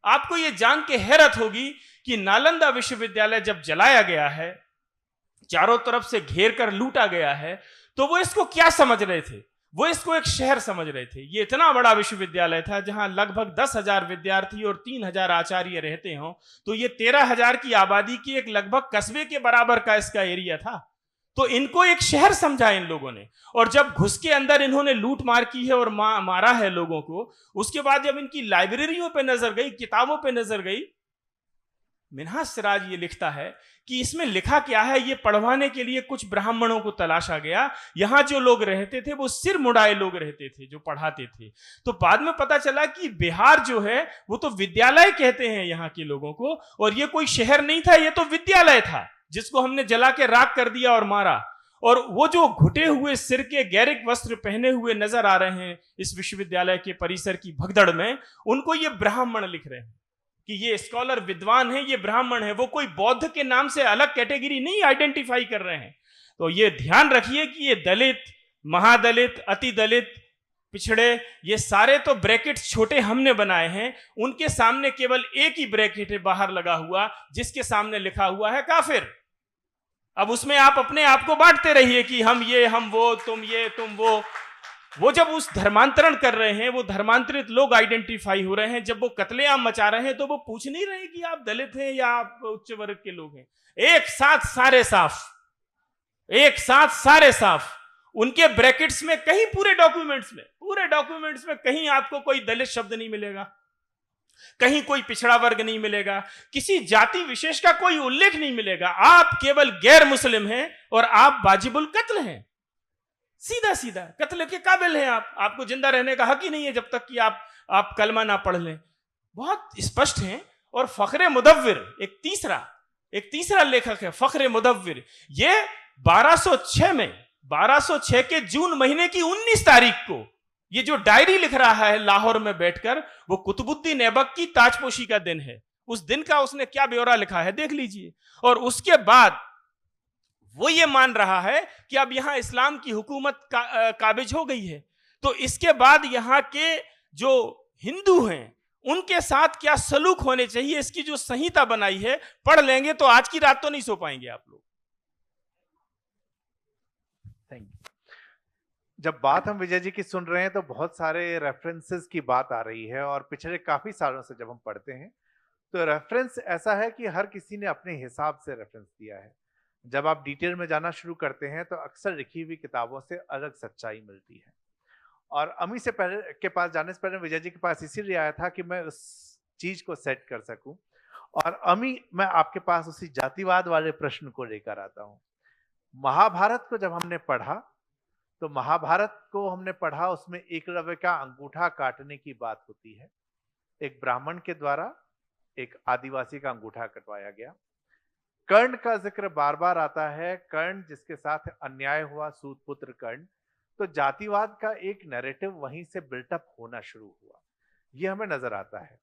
C: आपको ये जान के हैरत होगी कि नालंदा विश्वविद्यालय जब जलाया गया है, चारों तरफ से घेर कर लूटा गया है, तो वो इसको क्या समझ रहे थे? वो इसको एक शहर समझ रहे थे। ये इतना बड़ा विश्वविद्यालय था जहां लगभग 10,000 विद्यार्थी और 3,000 आचार्य रहते हों, तो ये 13,000 की आबादी की एक लगभग कस्बे के बराबर का इसका एरिया था। तो इनको एक शहर समझा इन लोगों ने, और जब घुस के अंदर इन्होंने लूट मार की है और मारा है लोगों को, उसके बाद जब इनकी लाइब्रेरियों पे नजर गई, किताबों पे नजर गई, मिन्हाज सिराज ये लिखता है कि इसमें लिखा क्या है। ये पढ़वाने के लिए कुछ ब्राह्मणों को तलाशा गया। यहाँ जो लोग रहते थे वो सिर मुड़ाए लोग रहते थे जो पढ़ाते थे। तो बाद में पता चला कि बिहार जो है वो तो विद्यालय कहते हैं यहाँ के लोगों को, और ये कोई शहर नहीं था, ये तो विद्यालय था जिसको हमने जला के राख कर दिया और मारा। और वो जो घुटे हुए सिर के गैरिक वस्त्र पहने हुए नजर आ रहे हैं इस विश्वविद्यालय के परिसर की भगदड़ में, उनको ये ब्राह्मण लिख रहे हैं कि ये स्कॉलर विद्वान है, ये ब्राह्मण है। वो कोई बौद्ध के नाम से अलग कैटेगरी नहीं आइडेंटिफाई कर रहे हैं। तो ये ध्यान रखिए कि ये दलित, महादलित, अति दलित, पिछड़े, ये सारे तो ब्रैकेट्स छोटे हमने बनाए हैं। उनके सामने केवल एक ही ब्रैकेट है बाहर लगा हुआ, जिसके सामने लिखा हुआ है काफिर। अब उसमें आप अपने आप को बांटते रहिए कि हम ये, हम वो, तुम ये, तुम वो जब उस धर्मांतरण कर रहे हैं, वो धर्मांतरित लोग आइडेंटिफाई हो रहे हैं। जब वो कत्लेआम मचा रहे हैं तो वो पूछ नहीं रहे कि आप दलित हैं या आप उच्च वर्ग के लोग हैं। एक साथ सारे साफ, एक साथ सारे साफ। उनके ब्रैकेट्स में कहीं पूरे डॉक्यूमेंट्स में कहीं आपको कोई दलित शब्द नहीं मिलेगा, कहीं कोई पिछड़ा वर्ग नहीं मिलेगा, किसी जाति विशेष का कोई उल्लेख नहीं मिलेगा। आप केवल गैर मुस्लिम हैं और आप वाजिबुल कत्ल हैं। सीधा सीधा कत्ल के काबिल हैं आप। आपको जिंदा रहने का हक ही नहीं है जब तक कि आप कलमा ना पढ़ लें। बहुत स्पष्ट हैं। और फखरे मुदव्विर एक तीसरा लेखक है, फखरे मुदव्विर। ये 1206 के जून महीने की 19 तारीख को ये जो डायरी लिख रहा है लाहौर में बैठकर, वो कुतुबुद्दीन ऐबक की ताजपोशी का दिन है। उस दिन का उसने क्या ब्यौरा लिखा है देख लीजिए। और उसके बाद वो ये मान रहा है कि अब यहां इस्लाम की हुकूमत काबिज हो गई है, तो इसके बाद यहां के जो हिंदू हैं उनके साथ क्या सलूक होने चाहिए, इसकी जो संहिता बनाई है पढ़ लेंगे तो आज की रात तो नहीं सो पाएंगे आप लोग।
A: Thank you. जब बात हम विजय जी की सुन रहे हैं तो बहुत सारे रेफरेंसेस की बात आ रही है, और पिछले काफी सालों से जब हम पढ़ते हैं तो रेफरेंस ऐसा है कि हर किसी ने अपने हिसाब से रेफरेंस दिया है। जब आप डिटेल में जाना शुरू करते हैं तो अक्सर लिखी हुई किताबों से अलग सच्चाई मिलती है। और अमी से पहले के पास जाने से पहले विजय जी के पास इसीलिए आया था कि मैं उस चीज को सेट कर सकूं। और अमी, मैं आपके पास उसी जातिवाद वाले प्रश्न को लेकर आता हूं। महाभारत को जब हमने पढ़ा तो उसमें एकलव्य का अंगूठा काटने की बात होती है। एक ब्राह्मण के द्वारा एक आदिवासी का अंगूठा कटवाया गया। कर्ण का जिक्र बार बार आता है, कर्ण जिसके साथ अन्याय हुआ, सूतपुत्र कर्ण। तो जातिवाद का एक नैरेटिव वहीं से बिल्टअप होना शुरू हुआ, ये हमें नजर आता है।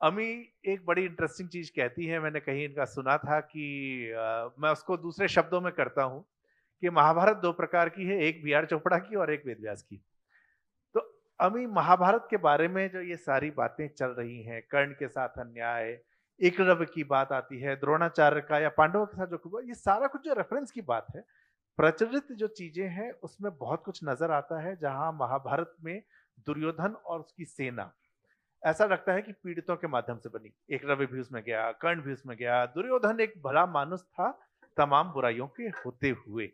A: अमी एक बड़ी इंटरेस्टिंग चीज कहती है, मैंने कहीं इनका सुना था कि मैं उसको दूसरे शब्दों में करता हूं कि महाभारत दो प्रकार की है, एक बी.आर. चोपड़ा की और एक वेदव्यास की। तो अमी, महाभारत के बारे में जो ये सारी बातें चल रही हैं, कर्ण के साथ अन्याय, एकलव्य की बात आती है, द्रोणाचार्य का या पांडवों के साथ जो, ये सारा कुछ जो रेफरेंस की बात है, प्रचलित जो चीजें हैं उसमें बहुत कुछ नजर आता है। जहां महाभारत में दुर्योधन और उसकी सेना ऐसा लगता है कि पीड़ितों के माध्यम से बनी। एकलव्य भी उसमें गया, कर्ण भी उसमें गया, दुर्योधन एक भला मानुस था तमाम बुराइयों के होते हुए।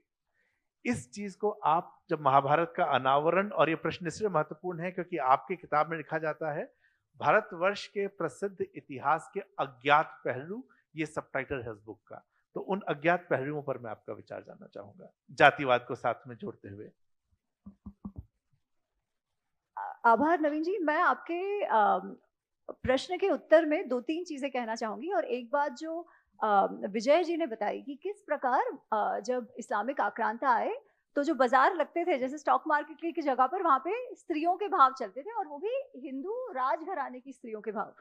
A: इस चीज को आप जब महाभारत का अनावरण, और ये प्रश्न इसलिए महत्वपूर्ण है क्योंकि आपकी किताब में लिखा जाता है भारतवर्ष के प्रसिद्ध इतिहास के अज्ञात पहलू, ये सबटाइटल है उस बुक का। तो उन अज्ञात पहलुओं पर मैं आपका विचार जानना चाहूंगा, जातिवाद को साथ में जोड़ते हुए।
B: आभार नवीन जी। मैं आपके प्रश्न के उत्तर में 2-3 चीजें कहना चाहूंगी। और एक बात जो विजय जी ने बताई कि किस प्रकार जब इस्लामिक आक्रांता आए तो जो बाजार लगते थे जैसे स्टॉक मार्केट की जगह पर, वहां पे स्त्रियों के भाव चलते थे, और वो भी हिंदू राजघराने की स्त्रियों के भाव।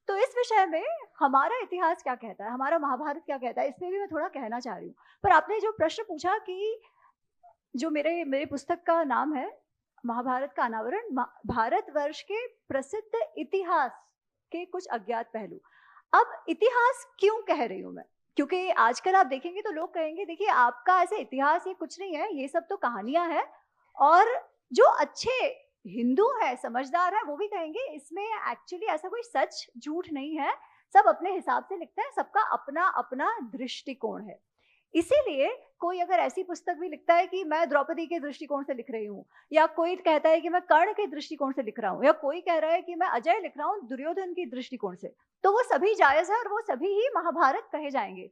B: तो इस विषय में हमारा इतिहास क्या कहता है, हमारा महाभारत क्या कहता है, इसमें भी मैं थोड़ा कहना चाह रही हूँ। पर आपने जो प्रश्न पूछा कि जो मेरे पुस्तक का नाम है महाभारत का अनावरण, भारतवर्ष के प्रसिद्ध इतिहास के कुछ अज्ञात पहलू। अब इतिहास क्यों कह रही हूं मैं, क्योंकि आजकल आप देखेंगे तो लोग कहेंगे देखिए आपका ऐसे इतिहास ये कुछ नहीं है, ये सब तो कहानियां हैं। और जो अच्छे हिंदू है, समझदार है, वो भी कहेंगे इसमें एक्चुअली ऐसा कोई सच झूठ नहीं है, सब अपने हिसाब से लिखते हैं, सबका अपना अपना दृष्टिकोण है। इसीलिए कोई अगर ऐसी पुस्तक भी लिखता है कि मैं द्रौपदी के दृष्टिकोण से लिख रही हूँ, या कोई कहता है कि मैं कर्ण के दृष्टिकोण से लिख रहा हूँ, या कोई कह रहा है कि मैं अजय लिख रहा हूँ दुर्योधन की दृष्टिकोण से, तो वो सभी जायज है और वो सभी ही महाभारत कहे जाएंगे।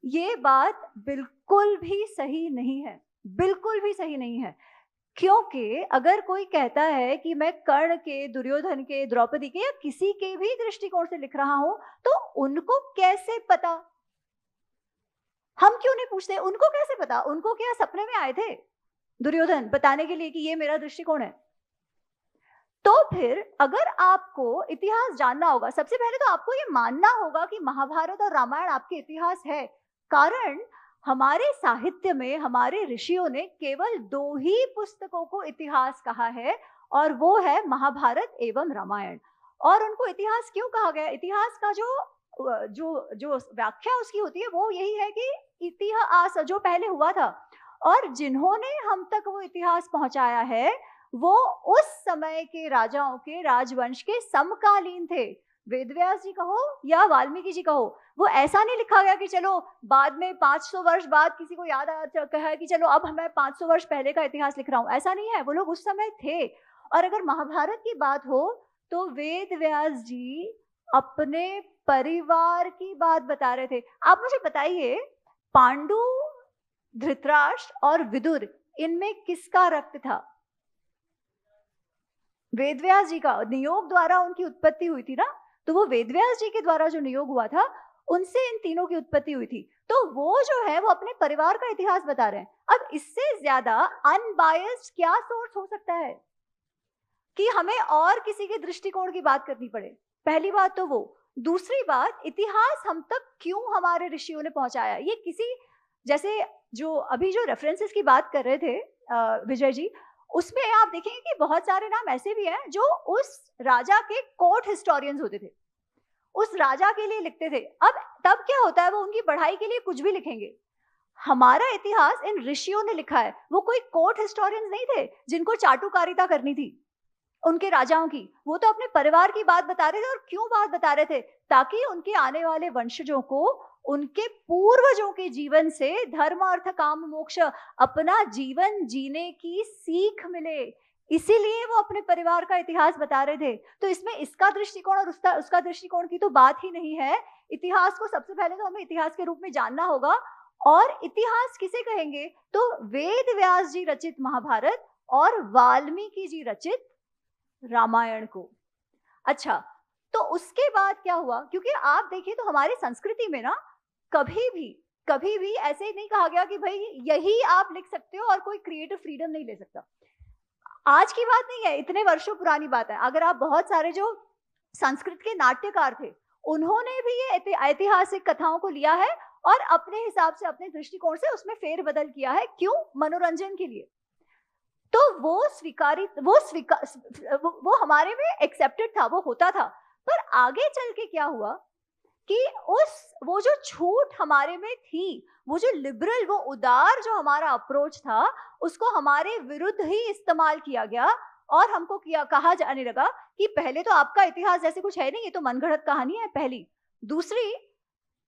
B: ये बात बिल्कुल भी सही नहीं है, बिल्कुल भी सही नहीं है। क्योंकि अगर कोई कहता है कि मैं कर्ण के, दुर्योधन के, द्रौपदी के या किसी के भी दृष्टिकोण से लिख रहा हूं, तो उनको कैसे पता? हम क्यों नहीं पूछते? उनको कैसे पता? उनको क्या सपने में आए थे दुर्योधन बताने के लिए कि ये मेरा दृष्टिकोण है? तो फिर अगर आपको इतिहास जानना होगा, सबसे पहले तो आपको ये मानना होगा कि महाभारत और रामायण आपके इतिहास है। कारण हमारे साहित्य में हमारे ऋषियों ने केवल 2 ही पुस्तकों को इतिहास कहा है, और वो है महाभारत एवं रामायण। और उनको इतिहास क्यों कहा गया? इतिहास का जो व्याख्या उसकी होती है वो यही है कि इतिहास जो पहले हुआ था और जिन्होंने हम तक वो इतिहास पहुंचाया है वो उस समय के राजाओं के राजवंश के समकालीन थे। वेदव्यास जी कहो या वाल्मीकि जी कहो, वो ऐसा नहीं लिखा गया कि चलो बाद में 500 वर्ष बाद किसी को याद आया कहा कि चलो अब मैं 500 वर्ष पहले का इतिहास लिख रहा हूं। ऐसा नहीं है, वो लोग उस समय थे। और अगर महाभारत की बात हो तो वेदव्यास जी अपने परिवार की बात बता रहे थे। आप मुझे बताइए, पांडु, धृतराष्ट्र और विदुर, इनमें किसका रक्त था? वेदव्यास जी का। नियोग द्वारा उनकी उत्पत्ति हुई थी ना, तो वो वेदव्यास जी के द्वारा जो नियोग हुआ था उनसे इन तीनों की उत्पत्ति हुई थी। तो वो जो है वो अपने परिवार का इतिहास बता रहे हैं। अब इससे ज्यादा अनबायस्ड क्या सोर्स हो सकता है कि हमें और किसी के दृष्टिकोण की बात करनी पड़े? पहली बात तो वो। दूसरी बात, इतिहास हम तक क्यों हमारे ऋषियों ने पहुंचाया? ये किसी, जैसे जो अभी जो रेफरेंसेस की बात कर रहे थे विजय जी, उसमें आप देखेंगे कि बहुत सारे नाम ऐसे भी हैं जो उस राजा के कोर्ट हिस्टोरियंस होते थे, उस राजा के लिए लिखते थे। अब तब क्या होता है, वो उनकी बढ़ाई के लिए कुछ भी लिखेंगे। हमारा इतिहास इन ऋषियों ने लिखा है। वो कोई कोर्ट हिस्टोरियंस नहीं थे जिनको चाटुकारिता करनी थी उनके राजाओं की। वो तो अपने परिवार की बात बता रहे थे। और क्यों बात बता रहे थे? ताकि उनके आने वाले वंशजों को उनके पूर्वजों के जीवन से धर्म अर्थ काम मोक्ष अपना जीवन जीने की सीख मिले। इसीलिए वो अपने परिवार का इतिहास बता रहे थे। तो इसमें इसका दृष्टिकोण और उसका दृष्टिकोण की तो बात ही नहीं है। इतिहास को सबसे पहले तो हमें इतिहास के रूप में जानना होगा। और इतिहास किसे कहेंगे? तो वेद व्यास जी रचित महाभारत और वाल्मीकि जी रचित रामायण को। अच्छा, तो उसके बाद क्या हुआ? क्योंकि आप देखिए तो हमारी संस्कृति में ना कभी भी ऐसे नहीं कहा गया कि भाई यही आप लिख सकते हो और कोई क्रिएटिव फ्रीडम नहीं ले सकता। आज की बात नहीं है, इतने वर्षों पुरानी बात है। अगर आप बहुत सारे जो संस्कृत के नाट्यकार थे उन्होंने भी ये ऐतिहासिक कथाओं को लिया है और अपने हिसाब से अपने दृष्टिकोण से उसमें फेरबदल किया है। क्यों? मनोरंजन के लिए। तो वो हमारे में एक्सेप्टेड था, वो होता था। पर आगे चल के क्या हुआ कि वो जो छूट हमारे में थी, वो जो लिबरल, वो उदार जो हमारा अप्रोच था, उसको हमारे विरुद्ध ही इस्तेमाल किया गया। और हमको कहा जाने लगा कि पहले तो आपका इतिहास जैसे कुछ है नहीं, ये तो मनगढ़ंत कहानी है, पहली। दूसरी,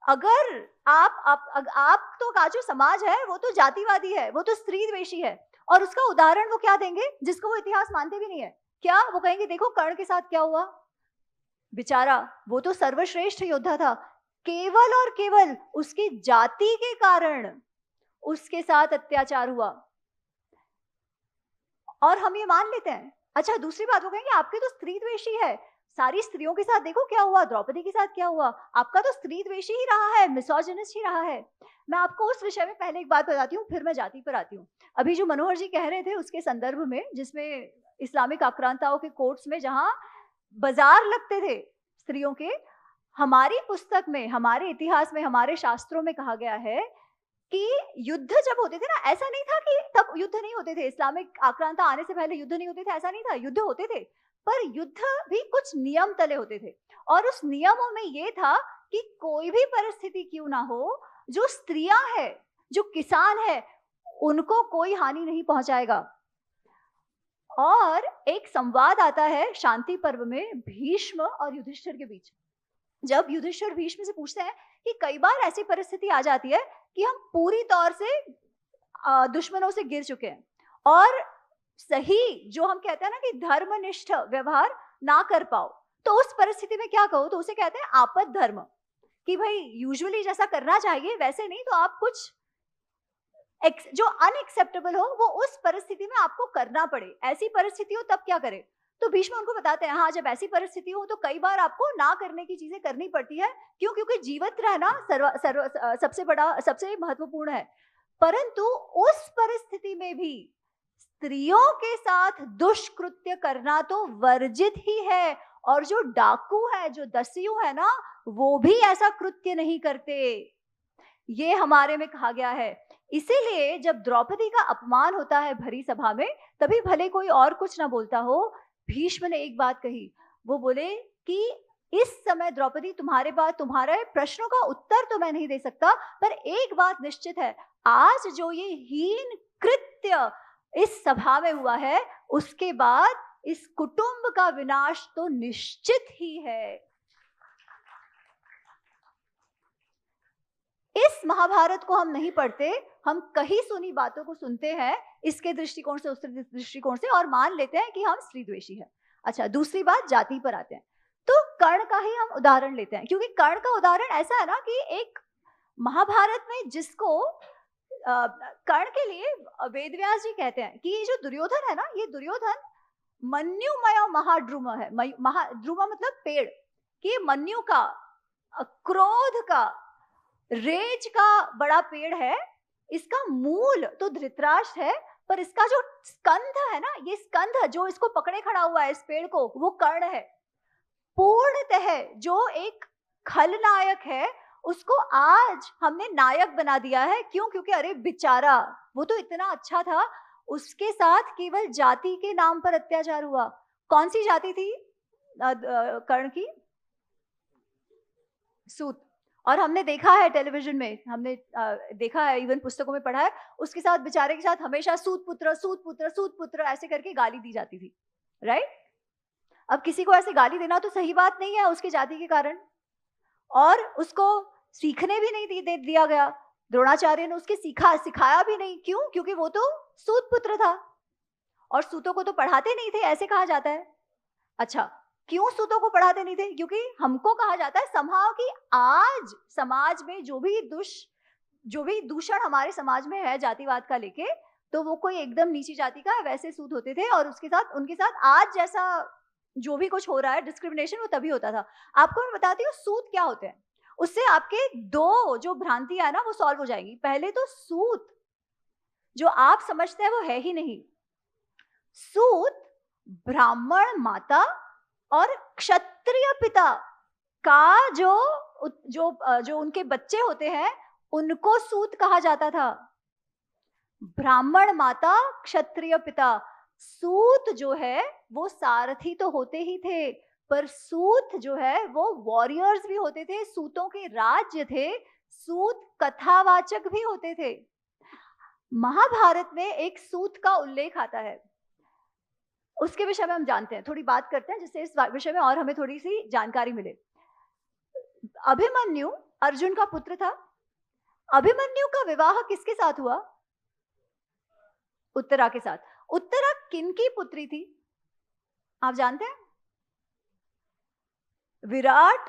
B: अगर आप तो का जो समाज है वो तो जातिवादी है, वो तो स्त्री द्वेषी है। और उसका उदाहरण वो क्या देंगे जिसको वो इतिहास मानते भी नहीं है? क्या वो कहेंगे देखो कर्ण के साथ क्या हुआ, बेचारा वो तो सर्वश्रेष्ठ योद्धा था, केवल और केवल उसकी जाति के कारण उसके साथ अत्याचार हुआ और हम ये मान लेते हैं। अच्छा, दूसरी बात वो कहेंगे आपके तो स्त्री द्वेषी है, सारी स्त्रियों के साथ देखो क्या हुआ, द्रौपदी के साथ क्या हुआ, आपका तो स्त्री द्वेषी ही रहा है, मिसोजिनिस्ट ही रहा है। मैं आपको उस विषय में पहले एक बात बताती हूँ, फिर मैं जाति पर आती हूँ। अभी जो मनोहर जी कह रहे थे उसके संदर्भ में, जिसमें इस्लामिक आक्रांताओं के कोर्ट्स में जहां बाजार लगते थे स्त्रियों के, हमारी पुस्तक में, हमारे इतिहास में, हमारे शास्त्रों में कहा गया है कि युद्ध जब होते थे ना, ऐसा नहीं था कि तब युद्ध नहीं होते थे, इस्लामिक आक्रांता आने से पहले युद्ध नहीं होते थे, ऐसा नहीं था, युद्ध होते थे। पर युद्ध भी कुछ नियम तले होते थे। और उस नियमों में ये था कि कोई भी परिस्थिति क्यों ना हो, जो स्त्रियां हैं, जो किसान है, उनको कोई हानि नहीं पहुंचाएगा। और एक संवाद आता है शांति पर्व में भीष्म और युधिष्ठिर के बीच। जब युधिष्ठिर भीष्म से पूछते हैं कि कई बार ऐसी परिस्थिति आ जाती है कि हम पूरी तौर से दुश्मनों से गिर चुके हैं और सही जो हम कहते हैं ना कि धर्मनिष्ठ व्यवहार ना कर पाओ, तो उस परिस्थिति में क्या कहो? तो उसे कहते हैं आपद धर्म, कि भाई यूजुअली जैसा करना चाहिए वैसे नहीं, तो आप कुछ जो अनएक्सेप्टेबल हो वो उस परिस्थिति में आपको करना पड़े। ऐसी परिस्थिति हो तब क्या करें? तो भीष्म उनको बताते हैं, हाँ जब ऐसी परिस्थिति हो तो कई बार आपको ना करने की चीजें करनी पड़ती है। क्यों? क्योंकि जीवित रहना सबसे बड़ा, सबसे महत्वपूर्ण है। परंतु उस परिस्थिति में भी स्त्रियों के साथ दुष्कृत्य करना तो वर्जित ही है। और जो डाकू है, जो दस्यु है ना, वो भी ऐसा कृत्य नहीं करते, ये हमारे में कहा गया है। इसीलिए जब द्रौपदी का अपमान होता है भरी सभा में, तभी भले कोई और कुछ ना बोलता हो, भीष्म ने एक बात कही। वो बोले कि इस समय द्रौपदी तुम्हारे प्रश्नों का उत्तर तो मैं नहीं दे सकता, पर एक बात निश्चित है, आज जो ये हीन कृत्य इस सभा में हुआ है, उसके बाद इस कुटुंब का विनाश तो निश्चित ही है। इस महाभारत को हम नहीं पढ़ते, हम कहीं सुनी बातों को सुनते हैं, इसके दृष्टिकोण से, उस दृष्टिकोण से, और मान लेते हैं कि हम स्त्री द्वेषी हैं। अच्छा, दूसरी बात, जाति पर आते हैं। तो कर्ण का ही हम उदाहरण लेते हैं, क्योंकि कर्ण का उदाहरण ऐसा है ना कि एक महाभारत में जिसको कर्ण के लिए वेदव्यास जी कहते हैं कि ये जो दुर्योधन है ना, ये दुर्योधन मन्युमय महाद्रुम है। महाद्रुम मतलब पेड़, कि मन्यु का, क्रोध का, रेज का बड़ा पेड़ है। इसका मूल तो धृतराष्ट्र है, पर इसका जो स्कंध है ना, ये स्कंध जो इसको पकड़े खड़ा हुआ है, इस पेड़ को, वो कर्ण है। पूर्णतः जो एक खलनायक है, उसको आज हमने नायक बना दिया है। क्यों? क्योंकि अरे बेचारा, वो तो इतना अच्छा था, उसके साथ केवल जाति के नाम पर अत्याचार हुआ। कौन सी जाति थी कर्ण की? सूत। और हमने देखा है टेलीविजन में, हमने देखा है, इवन पुस्तकों में पढ़ा है, उसके साथ, बेचारे के साथ हमेशा सूत पुत्र, सूत पुत्र, सूत पुत्र ऐसे करके गाली दी जाती थी, राइट? अब किसी को ऐसे गाली देना तो सही बात नहीं है उसकी जाति के कारण, और उसको सीखने भी नहीं दिया गया। द्रोणाचार्य ने उसके सिखाया भी नहीं। क्यों? क्योंकि वो तो सूत पुत्र था, और सूतों को तो पढ़ाते नहीं थे, ऐसे कहा जाता है। अच्छा, क्यों सूतों को पढ़ाते नहीं थे? क्योंकि हमको कहा जाता है समहाव कि आज समाज में जो भी दूषण हमारे समाज में है जातिवाद का लेके, तो वो कोई एकदम नीची जाति का वैसे सूत होते थे, और उनके साथ आज जैसा जो भी कुछ हो रहा है डिस्क्रिमिनेशन, वो तभी होता था। आपको मैं बताती हूँ सूत क्या होते हैं, उससे आपके दो जो भ्रांतियां है ना, वो सॉल्व हो जाएंगी। पहले तो सूत जो आप समझते हैं वो है ही नहीं। सूत ब्राह्मण माता और क्षत्रिय पिता का जो उनके बच्चे होते हैं, उनको सूत कहा जाता था। ब्राह्मण माता, क्षत्रिय पिता। सूत जो है वो सारथी तो होते ही थे, पर सूत जो है वो वॉरियर्स भी होते थे, सूतों के राज्य थे, सूत कथावाचक भी होते थे। महाभारत में एक सूत का उल्लेख आता है, उसके विषय में हम जानते हैं, थोड़ी बात करते हैं जिससे इस विषय में और हमें थोड़ी सी जानकारी मिले। अभिमन्यु अर्जुन का पुत्र था। अभिमन्यु का विवाह किसके साथ हुआ? उत्तरा के साथ। उत्तरा किनकी पुत्री थी आप जानते हैं? विराट,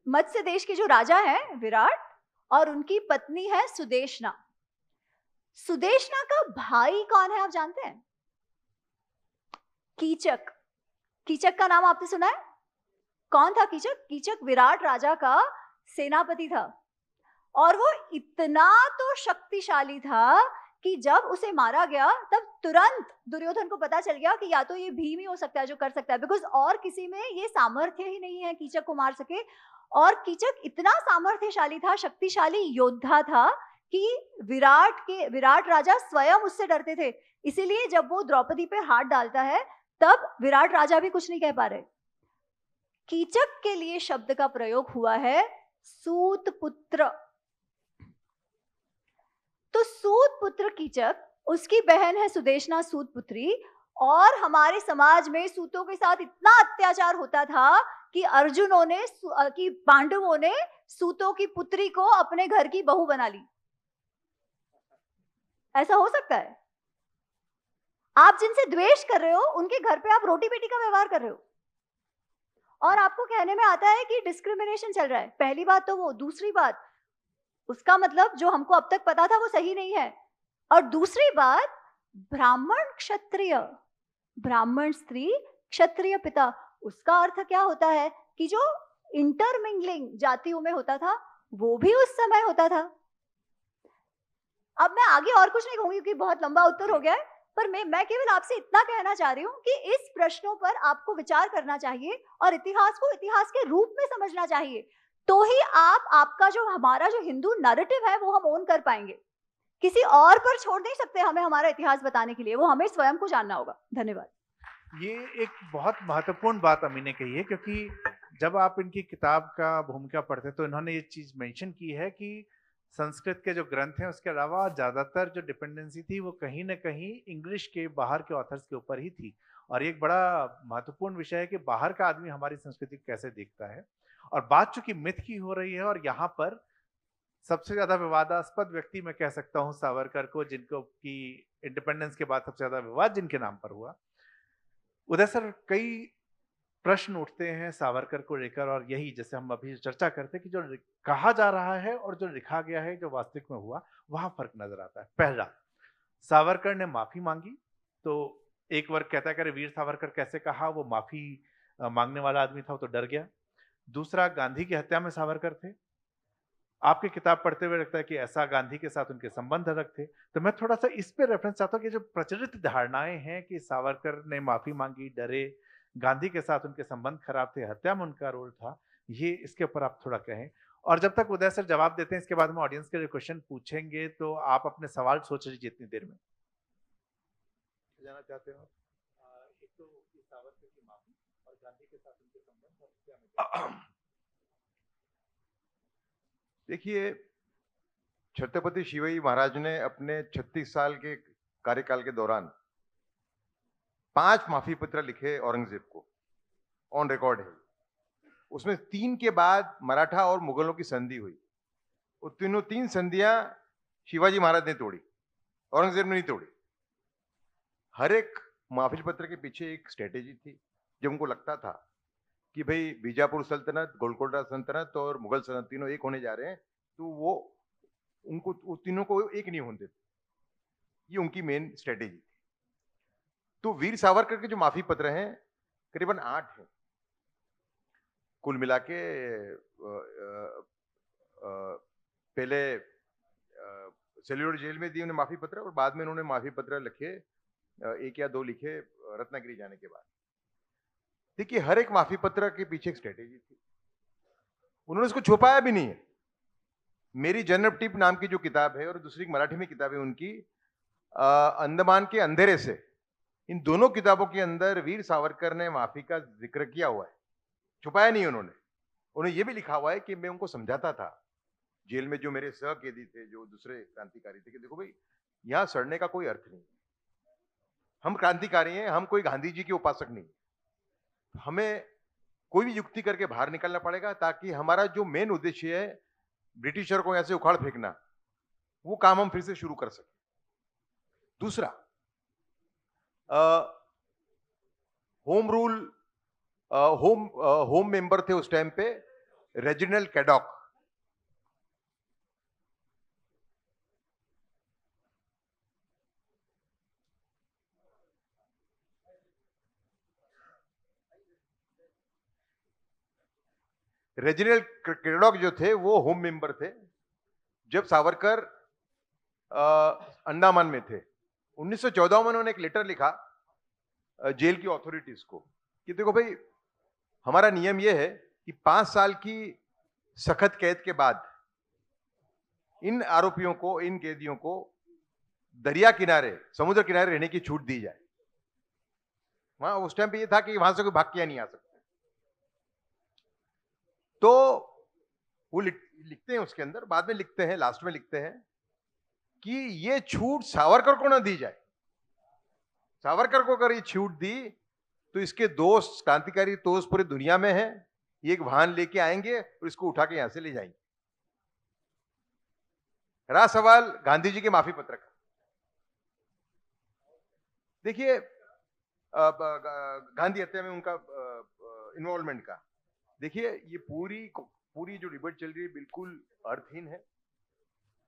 B: मत्स्य देश के जो राजा हैं विराट, और उनकी पत्नी है सुदेशना। सुदेशना का भाई कौन है आप जानते हैं? कीचक। कीचक का नाम आपने सुना है? कौन था कीचक? कीचक विराट राजा का सेनापति था, और वो इतना तो शक्तिशाली था कि जब उसे मारा गया तब तुरंत दुर्योधन को पता चल गया कि या तो ये भीम ही हो सकता है जो कर सकता है, बिकॉज और किसी में ये सामर्थ्य ही नहीं है कीचक को मार सके। और कीचक इतना सामर्थ्यशाली था, शक्तिशाली योद्धा था कि विराट राजा स्वयं उससे डरते थे। इसीलिए जब वो द्रौपदी पे हाथ डालता है तब विराट राजा भी कुछ नहीं कह पा रहे। कीचक के लिए शब्द का प्रयोग हुआ है सूत पुत्र। तो सूत पुत्र कीचक, उसकी बहन है सुदेशना सूत पुत्री, और हमारे समाज में सूतों के साथ इतना अत्याचार होता था कि पांडवों ने सूतों की पुत्री को अपने घर की बहू बना ली। ऐसा हो सकता है? आप जिनसे द्वेष कर रहे हो उनके घर पे आप रोटी बेटी का व्यवहार कर रहे हो, और आपको कहने में आता है कि डिस्क्रिमिनेशन चल रहा है। पहली बात तो वो, दूसरी बात उसका मतलब जो हमको अब तक पता था वो सही नहीं है। और दूसरी बात, ब्राह्मण क्षत्रिय, ब्राह्मण स्त्री क्षत्रिय पिता, उसका अर्थ क्या होता है कि जो इंटरमिंगलिंग जातियों में होता था वो भी उस समय होता था। अब मैं आगे और कुछ नहीं कहूंगी क्योंकि बहुत लंबा उत्तर हो गया है, पर मैं केवल आपसे इतना कहना चाह रही हूँ कि इस प्रश्नों पर आपको विचार करना चाहिए और इतिहास को इतिहास के रूप में समझना चाहिए, तो ही आप आपका जो हमारा जो हिंदू नैरेटिव है वो हम ओन कर पाएंगे। किसी और पर छोड़ नहीं सकते हमें हमारा इतिहास बताने के लिए, वो हमें स्वयं को जानना होगा। धन्यवाद।
A: ये एक बहुत महत्वपूर्ण बात अमी ने कही है, क्योंकि जब आप इनकी किताब का भूमिका पढ़ते तो इन्होंने ये चीज मेंशन की है कि संस्कृत के जो ग्रंथ हैं उसके अलावा ज्यादातर जो डिपेंडेंसी थी वो कहीं ना कहीं इंग्लिश के बाहर के ऑथर्स के ऊपर ही थी। और ये एक बड़ा महत्वपूर्ण विषय है कि बाहर का आदमी हमारी संस्कृति को कैसे देखता है। और बात चूंकि मिथ की हो रही है, और यहाँ पर सबसे ज्यादा विवादास्पद व्यक्ति मैं कह सकता हूँ सावरकर को, जिनको की इंडिपेंडेंस के बाद सबसे ज्यादा विवाद जिनके नाम पर हुआ। उदय सर, कई प्रश्न उठते हैं सावरकर को लेकर, और यही जैसे हम अभी चर्चा करते हैं कि जो कहा जा रहा है और जो लिखा गया है, जो वास्तविक में हुआ, वहां फर्क नजर आता है। पहला, सावरकर ने माफी मांगी, तो एक वर्ग कहता है कि वीर सावरकर कैसे कहा, वो माफी मांगने वाला आदमी था, वो तो डर गया। दूसरा, गांधी की हत्या में सावरकर थे। आपकी किताब पढ़ते हुए लगता है कि ऐसा गांधी के साथ उनके संबंध अलग थे। तो मैं थोड़ा सा इस पे रेफरेंस चाहता हूँ कि जो प्रचलित धारणाएं हैं कि सावरकर ने माफी मांगी, डरे, गांधी के साथ उनके संबंध खराब थे, हत्या में उनका रोल था, ये इसके ऊपर आप थोड़ा कहें। और जब तक उदय सर जवाब देते हैं, इसके बाद में ऑडियंस के लिए क्वेश्चन पूछेंगे, तो आप अपने सवाल सोच लीजिए इतनी देर में। जाना चाहते हो एक तो सावरकर की माफी और गांधी के साथ उनके संबंध और हत्या में।
D: देखिए, छत्रपति शिवाजी महाराज ने अपने 36 साल के कार्यकाल के दौरान 5 माफी पत्र लिखे औरंगजेब को, ऑन रिकॉर्ड है। उसमें 3 के बाद मराठा और मुगलों की संधि हुई। वो तीनों 3 संधियां शिवाजी महाराज ने तोड़ी, औरंगजेब ने नहीं तोड़ी। हर एक माफी पत्र के पीछे एक स्ट्रेटेजी थी। जब उनको लगता था कि भाई बीजापुर सल्तनत, गोलकोंडा सल्तनत और मुगल सल्तनत तीनों एक होने जा रहे हैं, तो वो उनको तीनों को एक नहीं होने देते। ये उनकी मेन स्ट्रेटेजी थी। तो वीर सावरकर के जो माफी पत्र हैं करीबन 8 हैं कुल मिला के। पहले सेल्यूलर जेल में दिए उन्हें माफी पत्र, और बाद में उन्होंने माफी पत्र लिखे 1 या 2 लिखे रत्नागिरी जाने के बाद। देखिए, हर एक माफी पत्र के पीछे एक स्ट्रेटेजी थी। उन्होंने इसको छुपाया भी नहीं है। मेरी जनरल टिप नाम की जो किताब है और दूसरी मराठी में किताब है उनकी, अंडमान के अंधेरे से, इन दोनों किताबों के अंदर वीर सावरकर ने माफी का जिक्र किया हुआ है, छुपाया नहीं उन्होंने। उन्हें यह भी लिखा हुआ है कि मैं उनको समझाता था जेल में, जो मेरे सहकैदी थे, जो दूसरे क्रांतिकारी थे, कि देखो भाई, यहां सड़ने का कोई अर्थ नहीं। हम क्रांतिकारी हैं, हम कोई गांधी जी के उपासक नहीं। हमें कोई भी युक्ति करके बाहर निकलना पड़ेगा, ताकि हमारा जो मेन उद्देश्य है ब्रिटिशर को यहां से उखाड़ फेंकना, वो काम हम फिर से शुरू कर सकें। दूसरा, होम रूल, होम मेंबर थे उस टाइम पे रेजिनाल्ड कैडॉक। रेजिनाल्ड कैडॉक जो थे वो होम मेंबर थे जब सावरकर अंडमान में थे। 1914 में उन्होंने एक लेटर लिखा जेल की अथॉरिटीज को कि देखो भाई, हमारा नियम यह है कि 5 साल की सख्त कैद के बाद इन आरोपियों को, इन कैदियों को दरिया किनारे, समुद्र किनारे रहने की छूट दी जाए। वहां उस टाइम पे यह था कि वहां से कोई भाग के नहीं आ सकता। तो वो लिखते हैं उसके अंदर, बाद में लिखते हैं, लास्ट में लिखते हैं कि ये छूट सावरकर को ना दी जाए। सावरकर को अगर ये छूट दी तो इसके दोस्त, क्रांतिकारी दोस्त पूरी दुनिया में हैं, ये एक वाहन लेके आएंगे और इसको उठा के यहां से ले जाएंगे। रहा सवाल गांधी जी के माफी पत्र का। देखिए, गांधी हत्या में उनका इन्वॉल्वमेंट का, देखिए ये पूरी जो डिबेट चल रही है बिल्कुल अर्थहीन है।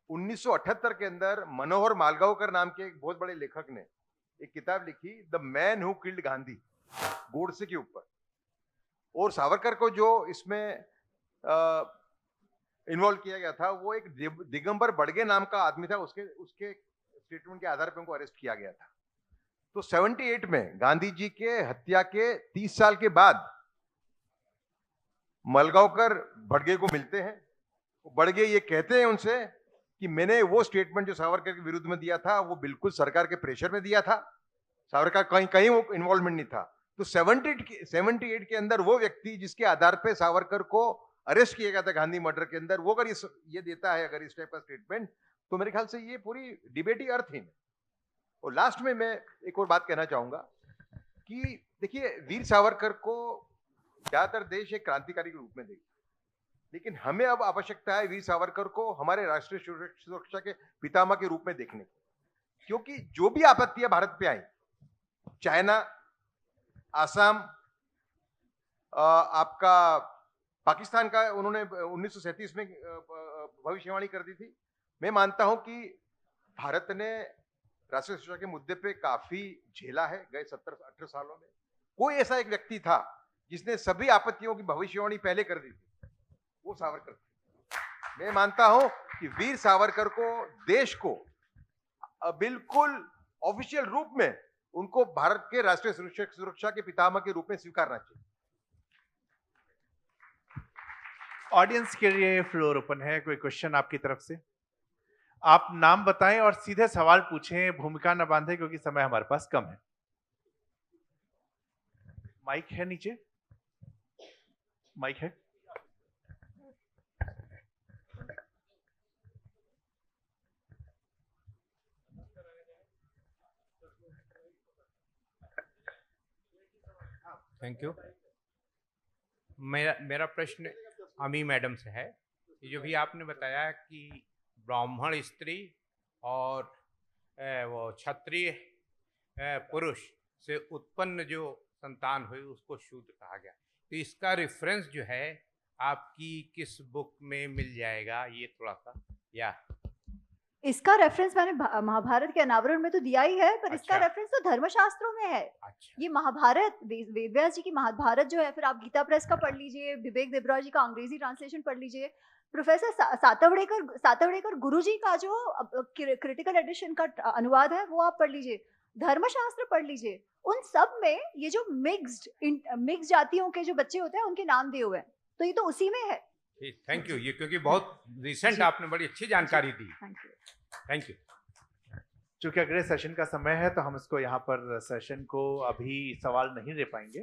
D: 1978 के अंदर मनोहर मालगांवकर नाम के एक बहुत बड़े लेखक ने एक किताब लिखी, the man who killed Gandhi, Godse के ऊपर। और सावरकर को जो इसमें इन्वॉल्व किया गया था वो एक दिगंबर बड़गे नाम का आदमी था, उसके स्टेटमेंट के आधार पर उनको अरेस्ट किया गया था। तो 78 में गांधी जी के हत्या के 30 साल के बाद मलगांवकर बड़गे को मिलते हैं। बड़गे ये कहते हैं उनसे कि मैंने वो स्टेटमेंट जो सावरकर के विरुद्ध में दिया था वो बिल्कुल सरकार के प्रेशर में दिया था, सावरकर कहीं वो इन्वॉल्वमेंट नहीं था। तो 78 के अंदर वो व्यक्ति जिसके आधार पे सावरकर को अरेस्ट किया गया था गांधी मर्डर के अंदर, वो अगर ये देता है अगर इस टाइप का स्टेटमेंट, तो मेरे ख्याल से ये पूरी डिबेट ही अर्थहीन है। और लास्ट में मैं एक और बात कहना चाहूंगा कि देखिए वीर सावरकर को ज्यादातर देश एक क्रांतिकारी के रूप में देखे, लेकिन हमें अब आवश्यकता है वीर सावरकर को हमारे राष्ट्रीय सुरक्षा के पितामह के रूप में देखने की। क्योंकि जो भी आपत्तियां भारत पे आई, चाइना, आसाम, आपका पाकिस्तान का उन्होंने 1937 में भविष्यवाणी कर दी थी। मैं मानता हूं कि भारत ने राष्ट्रीय सुरक्षा के मुद्दे पे काफी झेला है गए 17-18 सालों में। कोई ऐसा एक व्यक्ति था जिसने सभी आपत्तियों की भविष्यवाणी पहले कर दी थी, वो सावरकर थे। मैं मानता हूं कि वीर सावरकर को देश को बिल्कुल ऑफिशियल रूप में उनको भारत के राष्ट्रीय सुरक्षा के पितामह के रूप में स्वीकारना चाहिए।
A: ऑडियंस के लिए फ्लोर ओपन है। कोई क्वेश्चन आपकी तरफ से? आप नाम बताएं और सीधे सवाल पूछें, भूमिका न बांधें क्योंकि समय हमारे पास कम है। माइक है नीचे, माइक है।
E: Thank you. मेरा प्रश्न अमी मैडम से है। जो भी आपने बताया कि ब्राह्मण स्त्री और वो क्षत्रिय पुरुष से उत्पन्न जो संतान हुई उसको शूद्र कहा गया, तो इसका रेफरेंस जो है आपकी किस बुक में मिल जाएगा, ये थोड़ा सा या
B: इसका रेफरेंस मैंने महाभारत के अनावरण में तो दिया ही है, पर इसका
E: अच्छा।
B: रेफरेंस तो धर्मशास्त्रों में है।
E: अच्छा,
B: ये महाभारत, वेदव्यास जी की महाभारत जो है, फिर आप गीता प्रेस का पढ़ लीजिए, विवेक देबराव जी का अंग्रेजी ट्रांसलेशन पढ़ लीजिए, प्रोफेसर सातवड़ेकर गुरुजी का जो क्रिटिकल एडिशन का अनुवाद है वो आप पढ़ लीजिए, धर्मशास्त्र पढ़ लीजिए। उन सब में ये जो मिक्स्ड जातियों के जो बच्चे होते हैं उनके नाम दिए हुए हैं, तो ये तो उसी में है।
E: Thank you. ये क्योंकि बहुत रिसेंट आपने बड़ी अच्छी जानकारी दी।
B: Thank you.
E: Thank you.
A: चूंकि अगले सेशन का समय है तो हम इसको यहाँ पर सेशन को अभी सवाल नहीं ले पाएंगे।